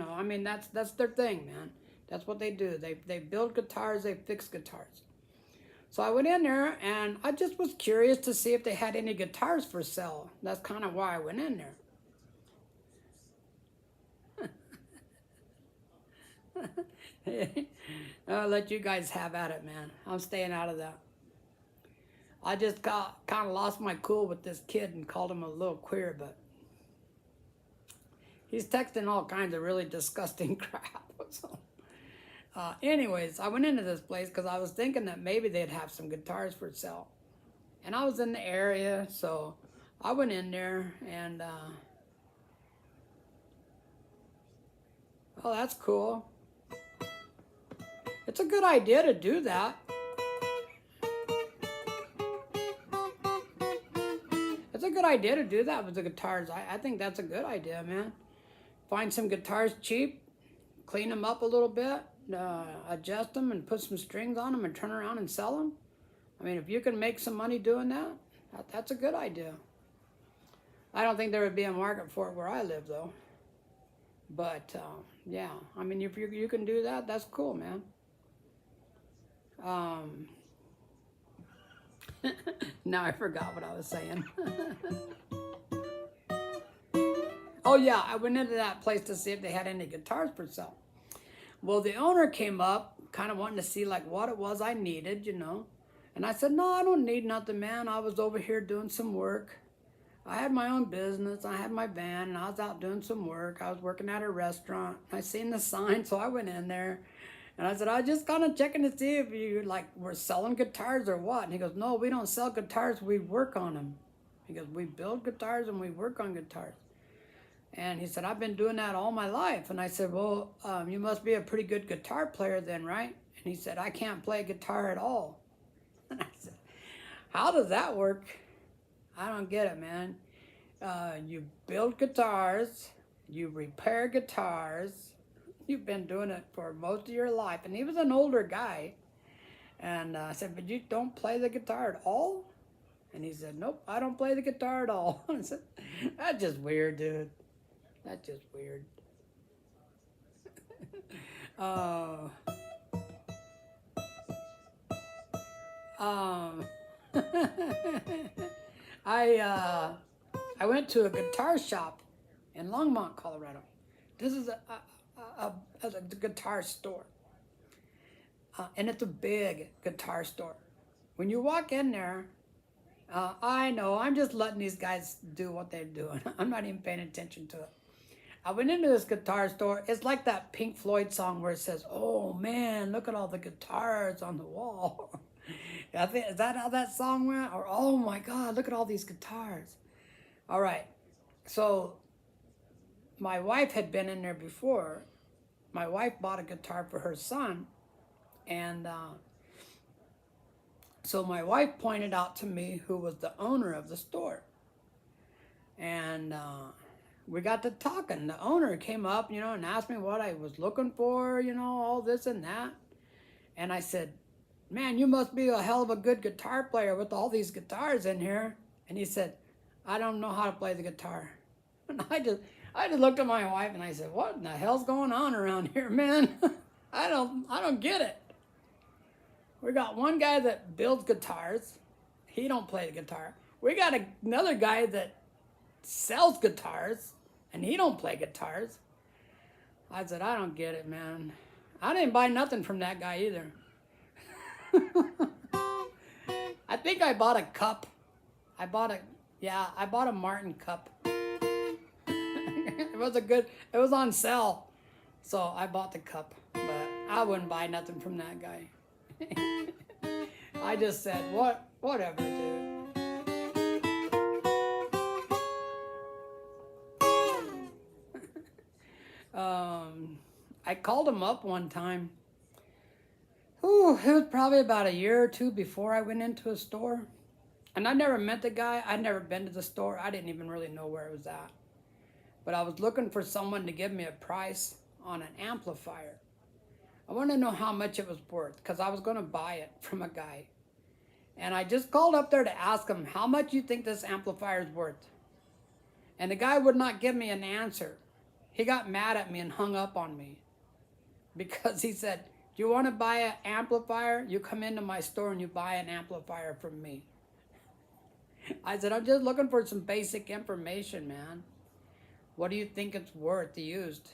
I mean, that's their thing, man. That's what they do. They build guitars, they fix guitars. So I went in there and I just was curious to see if they had any guitars for sale. That's kind of why I went in there. I'll let you guys have at it, man. I'm staying out of that. I just kind of lost my cool with this kid and called him a little queer, but he's texting all kinds of really disgusting crap. So, anyways, I went into this place because I was thinking that maybe they'd have some guitars for sale. And I was in the area, so I went in there and, oh, that's cool. It's a good idea to do that. It's a good idea to do that with the guitars. I think that's a good idea, man. Find some guitars cheap, clean them up a little bit, adjust them and put some strings on them and turn around and sell them. I mean, if you can make some money doing that, that's a good idea. I don't think there would be a market for it where I live, though. But, yeah, I mean, if you can do that, that's cool, man. Now I forgot what I was saying. Oh, yeah, I went into that place to see if they had any guitars for sale. Well, the owner came up kind of wanting to see like what it was I needed, you know. And I said, no, I don't need nothing, man. I was over here doing some work. I had my own business. I had my van, and I was out doing some work. I was working at a restaurant. I seen the sign, so I went in there. And I said, I just kind of checking to see if you like were selling guitars or what. And he goes, no, we don't sell guitars. We work on them. He goes, we build guitars and we work on guitars. And he said, I've been doing that all my life. And I said, well, you must be a pretty good guitar player then, right? And he said, I can't play guitar at all. And I said, how does that work? I don't get it, man. You build guitars, you repair guitars. You've been doing it for most of your life. And he was an older guy. And I said, but you don't play the guitar at all? And he said, nope, I don't play the guitar at all. I said, that's just weird, dude. That's just weird. I went to a guitar shop in Longmont, Colorado. This is a guitar store. And it's a big guitar store. When you walk in there, I know, I'm just letting these guys do what they're doing. I'm not even paying attention to it. I went into this guitar store. It's like that Pink Floyd song where it says, oh man, look at all the guitars on the wall. I think, is that how that song went? Or, oh my God, look at all these guitars. All right. So my wife had been in there before. My wife bought a guitar for her son. And so my wife pointed out to me who was the owner of the store. And we got to talking. The owner came up, you know, and asked me what I was looking for, you know, all this and that. And I said, man, you must be a hell of a good guitar player with all these guitars in here. And he said, I don't know how to play the guitar. And I just looked at my wife and I said, what in the hell's going on around here, man? I don't get it. We got one guy that builds guitars. He don't play the guitar. We got another guy that sells guitars, and he don't play guitars. I said, I don't get it, man. I didn't buy nothing from that guy either. I think I bought a cup. I bought a Martin cup. It was on sale. So I bought the cup, but I wouldn't buy nothing from that guy. I just said, whatever, dude. I called him up one time. Ooh, it was probably about a year or two before I went into a store. And I never met the guy. I'd never been to the store. I didn't even really know where it was at. But I was looking for someone to give me a price on an amplifier. I wanted to know how much it was worth because I was going to buy it from a guy. And I just called up there to ask him, how much you think this amplifier is worth? And the guy would not give me an answer. He got mad at me and hung up on me because he said, do you want to buy an amplifier? You come into my store and you buy an amplifier from me. I said, I'm just looking for some basic information, man. What do you think it's worth used?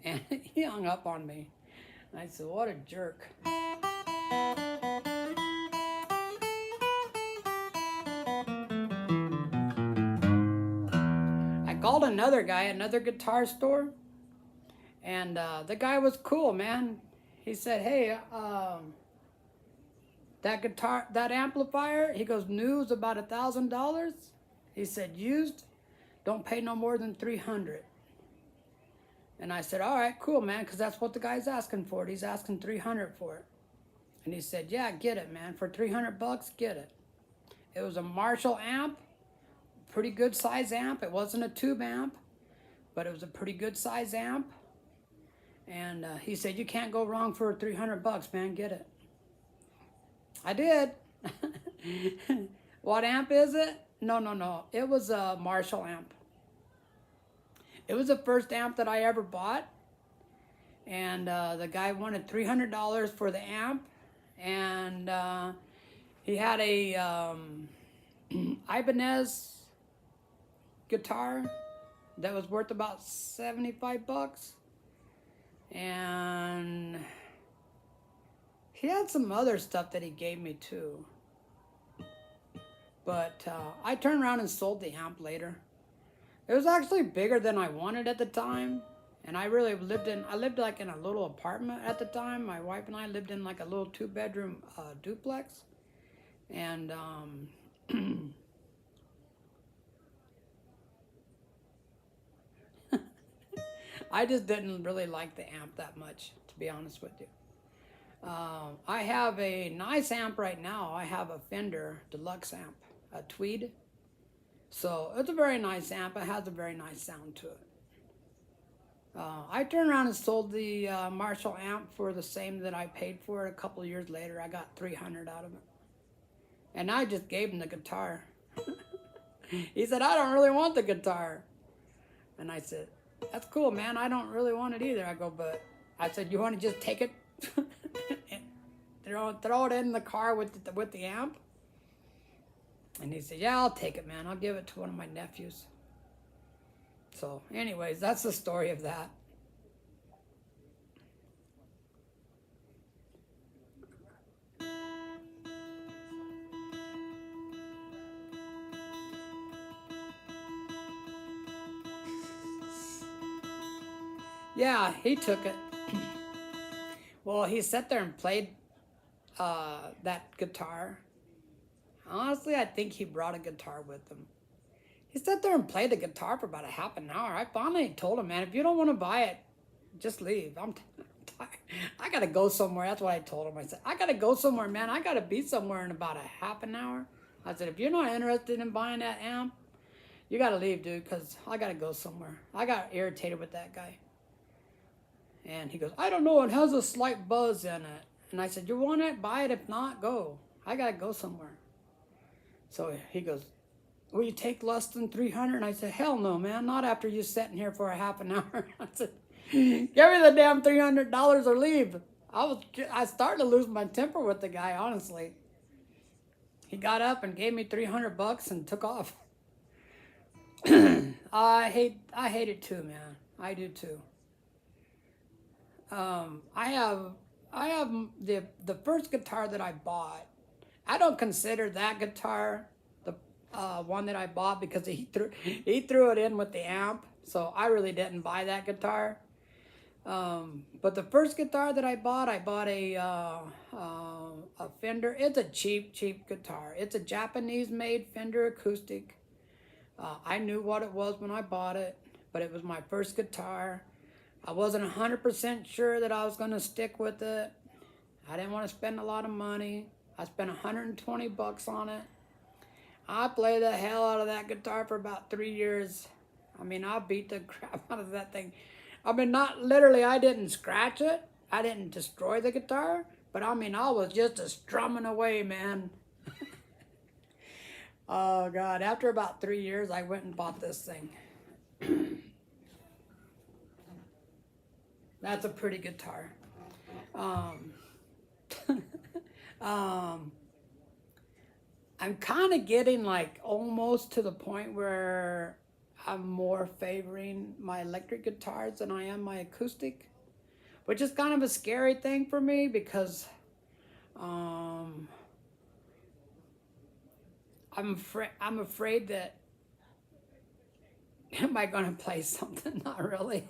And he hung up on me. I said, what a jerk. I called another guy, another guitar store, and the guy was cool, man. He said, hey, that amplifier, he goes, new is about $1,000. He said, used, don't pay no more than $300. And I said, all right, cool, man, because that's what the guy's asking for. He's asking $300 for it. And he said, yeah, get it, man. For $300, get it. It was a Marshall amp, pretty good size amp. It wasn't a tube amp, but it was a pretty good size amp. And he said, you can't go wrong for $300, man, get it. I did. What amp is it? No. It was a Marshall amp. It was the first amp that I ever bought. And the guy wanted $300 for the amp. And he had a Ibanez guitar that was worth about $75. And He had some other stuff that he gave me too. But I turned around and sold the amp later. It was actually bigger than I wanted at the time. And I really I lived like in a little apartment at the time. My wife and I lived in like a little 2-bedroom duplex. And I just didn't really like the amp that much, to be honest with you. I have a nice amp right now. I have a Fender Deluxe amp, a Tweed. So it's a very nice amp. It has a very nice sound to it. I turned around and sold the Marshall amp for the same that I paid for it. A couple of years later, I got $300 out of it. And I just gave him the guitar. He said, I don't really want the guitar. And I said, that's cool, man. I don't really want it either. I go, but I said, you want to just take it and throw it in the car with the amp? And he said, yeah, I'll take it, man. I'll give it to one of my nephews. So anyways, that's the story of that. Yeah, he took it. Well, he sat there and played that guitar. Honestly, I think he brought a guitar with him. He sat there and played the guitar for about a half an hour. I finally told him, man, if you don't want to buy it, just leave. I'm tired. I got to go somewhere. That's what I told him. I said, I got to go somewhere, man. I got to be somewhere in about a half an hour. I said, if you're not interested in buying that amp, you got to leave, dude, because I got to go somewhere. I got irritated with that guy. And he goes, I don't know. It has a slight buzz in it. And I said, you want it? Buy it. If not, go. I got to go somewhere. So he goes, will you take less than $300? And I said, hell no, man. Not after you sitting here for a half an hour. I said, give me the damn $300 or leave. I started to lose my temper with the guy, honestly. He got up and gave me $300 and took off. I hate it too, man. I do too. I have the first guitar that I bought. I don't consider that guitar the one that I bought because he threw it in with the amp. So I really didn't buy that guitar. But the first guitar that I bought a Fender. It's a cheap guitar. It's a Japanese-made Fender acoustic. I knew what it was when I bought it, but it was my first guitar. I wasn't 100% sure that I was going to stick with it. I didn't want to spend a lot of money. I spent $120 on it. I played the hell out of that guitar for about 3 years. I mean, I beat the crap out of that thing. I mean, not literally, I didn't scratch it. I didn't destroy the guitar. But I mean, I was just strumming away, man. Oh, God. After about 3 years, I went and bought this thing. That's a pretty guitar. I'm kind of getting like almost to the point where I'm more favoring my electric guitars than I am my acoustic, which is kind of a scary thing for me because I'm afraid that am I going to play something? Not really.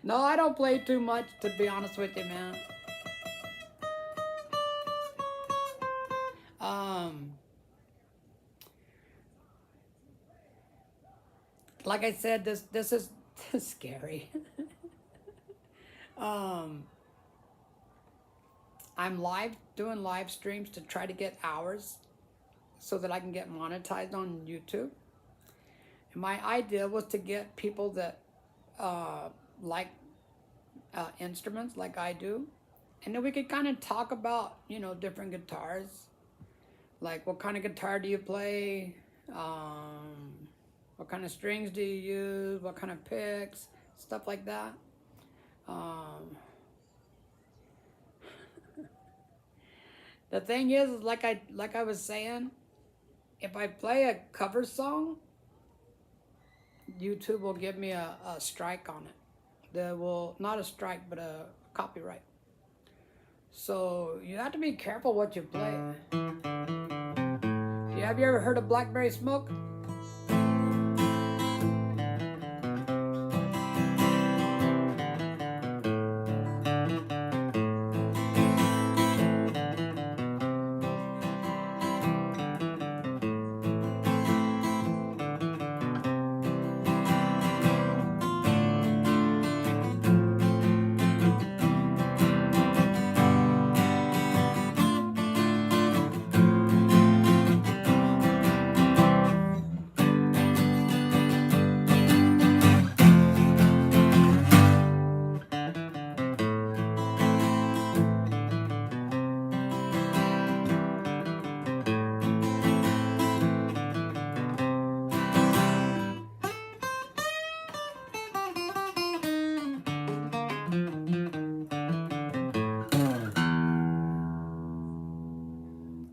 No, I don't play too much, to be honest with you, man. Like I said, this is scary. I'm doing live streams to try to get hours so that I can get monetized on YouTube. And my idea was to get people that like instruments like I do, and then we could kind of talk about, you know, different guitars, like what kind of guitar do you play, what kind of strings do you use, what kind of picks, stuff like that. The thing is like I was saying, if I play a cover song, YouTube will give me a strike on it. Not a strike, but a copyright. So you have to be careful what you play. Have you ever heard of blackberry smoke?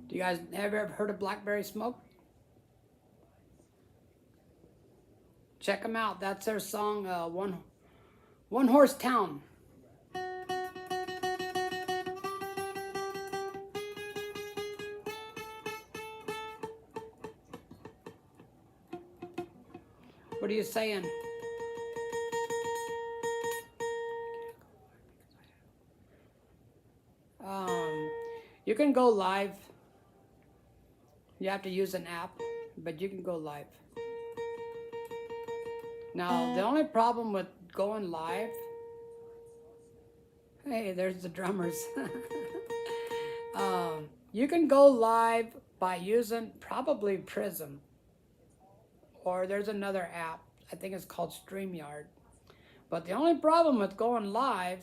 Do you guys have ever heard of blackberry smoke? Check them out. That's their song, One Horse Town. What are you saying? You can go live. You have to use an app, but you can go live. Now, the only problem with going live, hey, there's the drummers. You can go live by using probably Prism, or there's another app, I think it's called StreamYard. But the only problem with going live,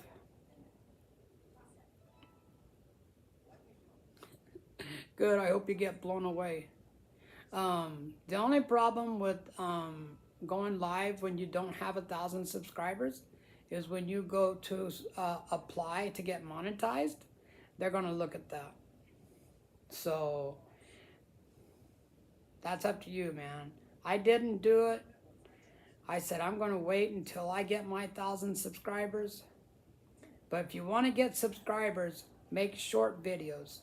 good, I hope you get blown away. The only problem with going live when you don't have 1,000 subscribers is when you go to apply to get monetized, they're gonna look at that. So that's up to you, man. I didn't do it. I said I'm gonna wait until I get my 1,000 subscribers. But if you want to get subscribers, make short videos.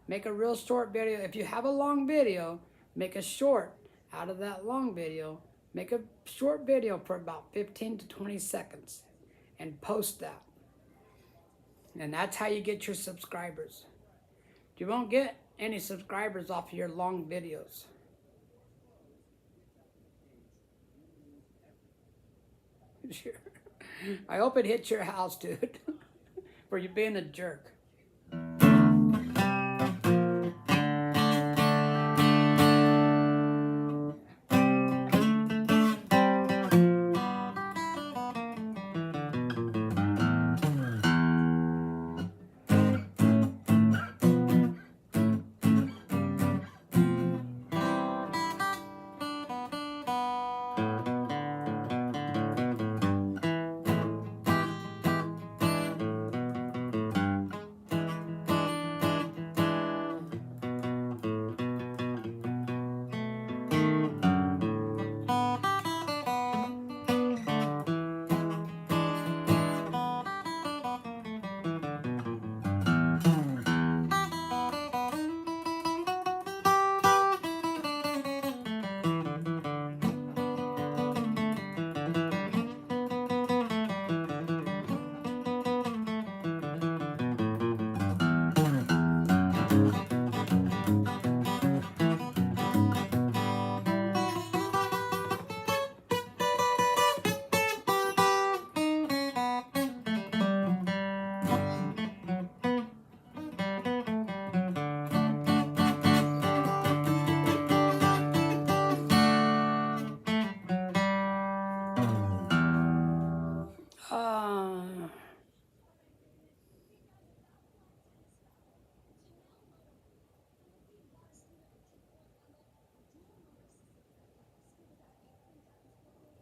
Make a real short video. If you have a long video, make a short out of that long video. Make a short video for about 15 to 20 seconds and post that. And that's how you get your subscribers. You won't get any subscribers off of your long videos. Sure. I hope it hits your house, dude, for you being a jerk.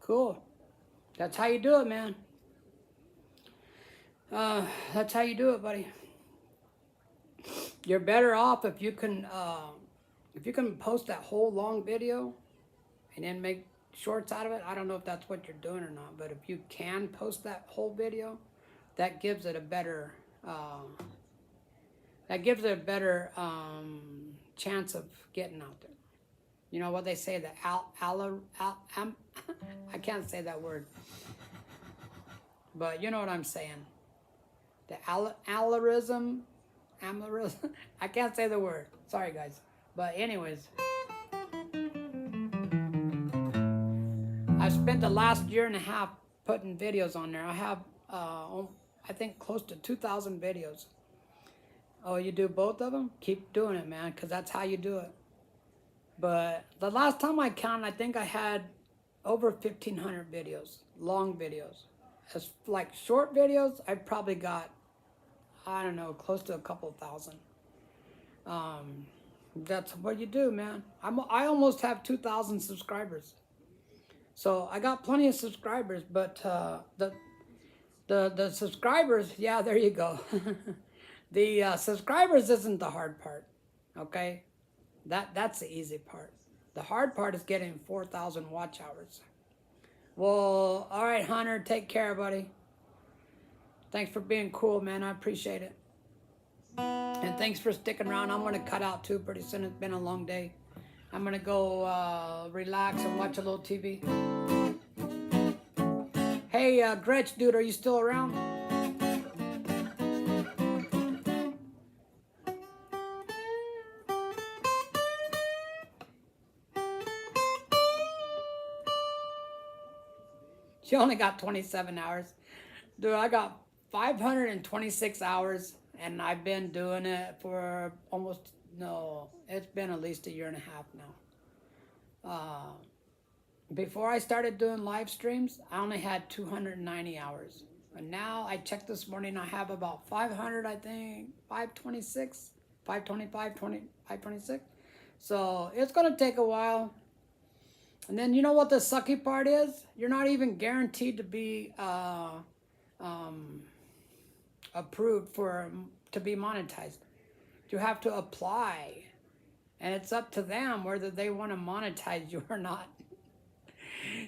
Cool. That's how you do it, man. That's how you do it, buddy. You're better off if you can post that whole long video and then make shorts out of it. I don't know if that's what you're doing or not, but if you can post that whole video, that gives it a better That gives it a better chance of getting out there. You know what they say, the I can't say that word, but you know what I'm saying. The algorithm, I can't say the word. Sorry, guys. But anyways, I spent the last year and a half putting videos on there. I have, I think, close to 2,000 videos. Oh, you do both of them? Keep doing it, man, because that's how you do it. But the last time I counted, I think I had over 1,500 videos, long videos. As like short videos, I probably got, I don't know, close to a couple thousand. That's what you do, man. I almost have 2,000 subscribers. So I got plenty of subscribers, but the subscribers, yeah, there you go. The subscribers isn't the hard part, okay? That's the easy part. The hard part is getting 4,000 watch hours. Well, all right, Hunter, take care, buddy. Thanks for being cool, man. I appreciate it. And thanks for sticking around. I'm going to cut out too pretty soon. It's been a long day. I'm going to go relax and watch a little TV. Hey, Gretch, dude, are you still around? She only got 27 hours. Dude, I got 526 hours, and I've been doing it for almost, no, it's been at least a year and a half now. Before I started doing live streams, I only had 290 hours. And now I checked this morning, I have about 500, I think, 526, 525, 526. So it's going to take a while. And then you know what the sucky part is? You're not even guaranteed to be approved to be monetized. You have to apply. And it's up to them whether they want to monetize you or not.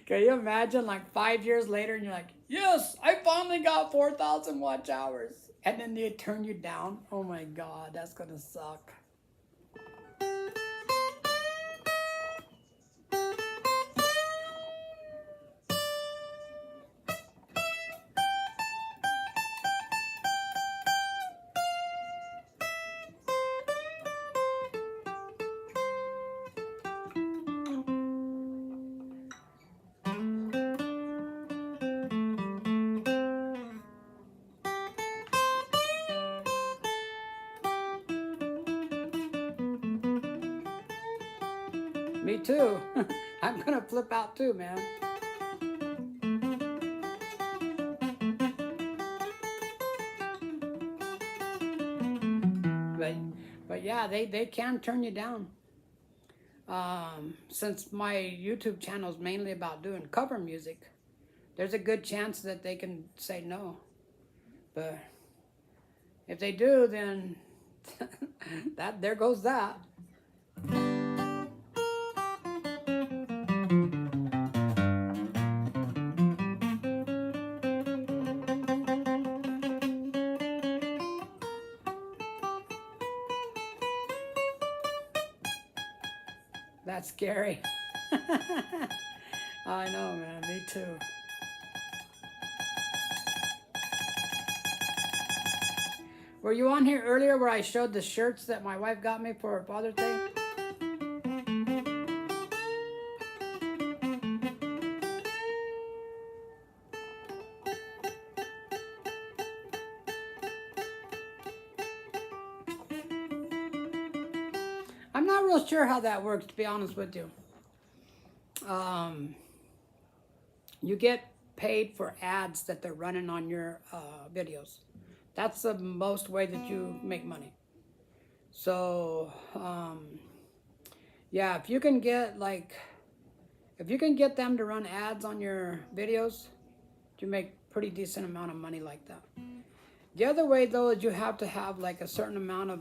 Can you imagine like 5 years later and you're like, yes, I finally got 4,000 watch hours. And then they turn you down? Oh my God, that's going to suck. Me too. I'm gonna flip out too, man. But yeah, they can turn you down. Since my YouTube channel is mainly about doing cover music, there's a good chance that they can say no. But if they do, then there goes that. That's scary. I know, man. Me too. Were you on here earlier where I showed the shirts that my wife got me for Father's Day? I'm not real sure how that works, to be honest with you. You get paid for ads that they're running on your videos. That's the most way that you make money. So, yeah, if you can get them to run ads on your videos, you make pretty decent amount of money like that. The other way though is you have to have like a certain amount of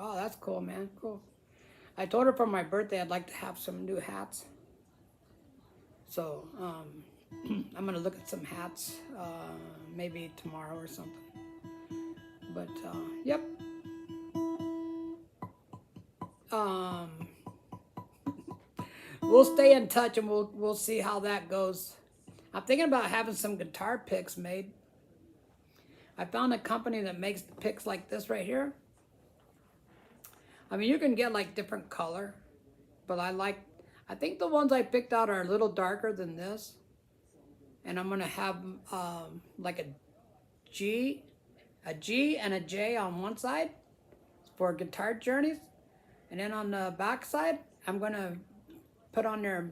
oh, that's cool, man. Cool. I told her for my birthday I'd like to have some new hats. So, I'm gonna look at some hats, maybe tomorrow or something. But yep. We'll stay in touch and we'll see how that goes. I'm thinking about having some guitar picks made. I found a company that makes picks like this right here. I mean, you can get like different color, but I think the ones I picked out are a little darker than this. And I'm gonna have like a G and a J on one side for guitar journeys. And then on the back side, I'm gonna put on there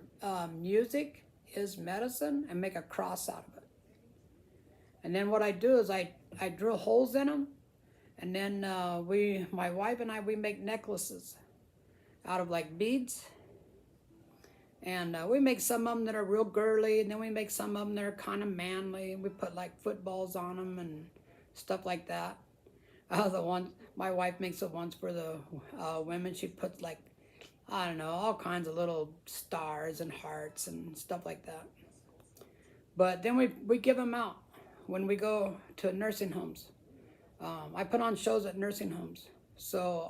music is medicine and make a cross out of it. And then what I do is I drill holes in them. And then my wife and I, we make necklaces out of like beads. And we make some of them that are real girly, and then we make some of them that are kind of manly. We put like footballs on them and stuff like that. The ones my wife makes the ones for the women. She puts like, I don't know, all kinds of little stars and hearts and stuff like that. But then we give them out when we go to nursing homes. I put on shows at nursing homes. So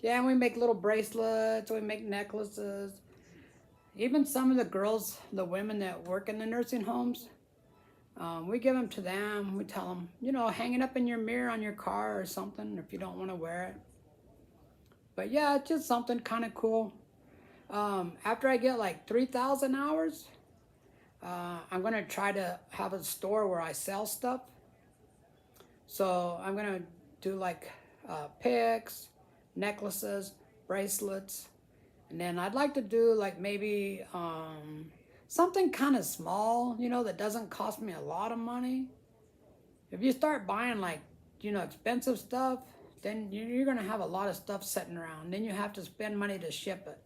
yeah, we make little bracelets. We make necklaces. Even some of the girls, the women that work in the nursing homes, we give them to them. We tell them, you know, hang it up in your mirror on your car or something if you don't want to wear it. But yeah, it's just something kind of cool. After I get like 3,000 hours, I'm going to try to have a store where I sell stuff. So I'm going to do like picks, necklaces, bracelets. And then I'd like to do like maybe something kind of small, you know, that doesn't cost me a lot of money. If you start buying like, you know, expensive stuff, then you're going to have a lot of stuff sitting around. Then you have to spend money to ship it.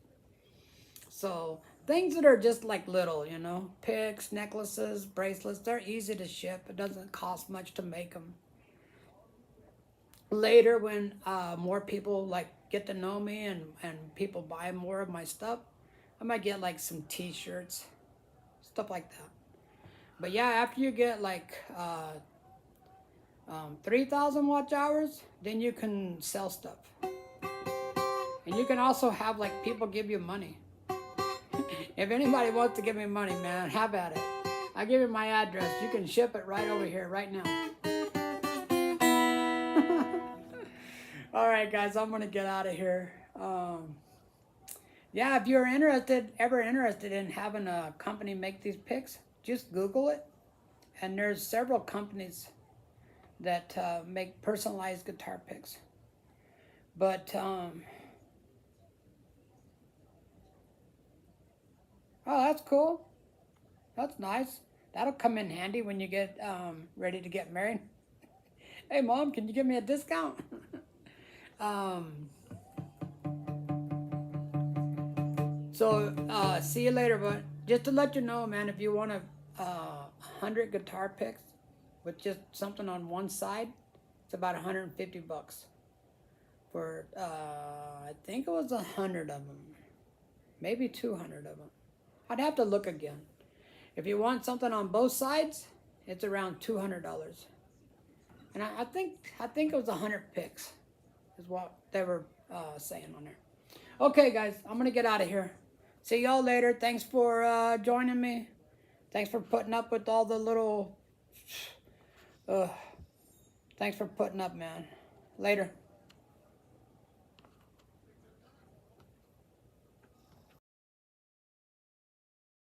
So things that are just like little, you know, picks, necklaces, bracelets, they're easy to ship. It doesn't cost much to make them. Later, when more people like get to know me and people buy more of my stuff, I might get like some t-shirts, stuff like that. But yeah, after you get like 3,000 watch hours, then you can sell stuff. And you can also have like people give you money. If anybody wants to give me money, man, have at it. I'll give you my address. You can ship it right over here, right now. All right, guys, I'm going to get out of here. Yeah, if you're ever interested in having a company make these picks, just Google it. And there's several companies that make personalized guitar picks. But, oh, that's cool. That's nice. That'll come in handy when you get ready to get married. Hey, Mom, can you give me a discount? So see you later. But just to let you know, man, if you want 100 guitar picks with just something on one side, it's about 150 bucks for I think it was 100 of them, maybe 200 of them. I'd have to look again. If you want something on both sides, it's around $200. And I think it was 100 picks is what they were saying on there. Okay, guys, I'm going to get out of here. See y'all later. Thanks for joining me. Thanks for putting up with all the little... thanks for putting up, man. Later.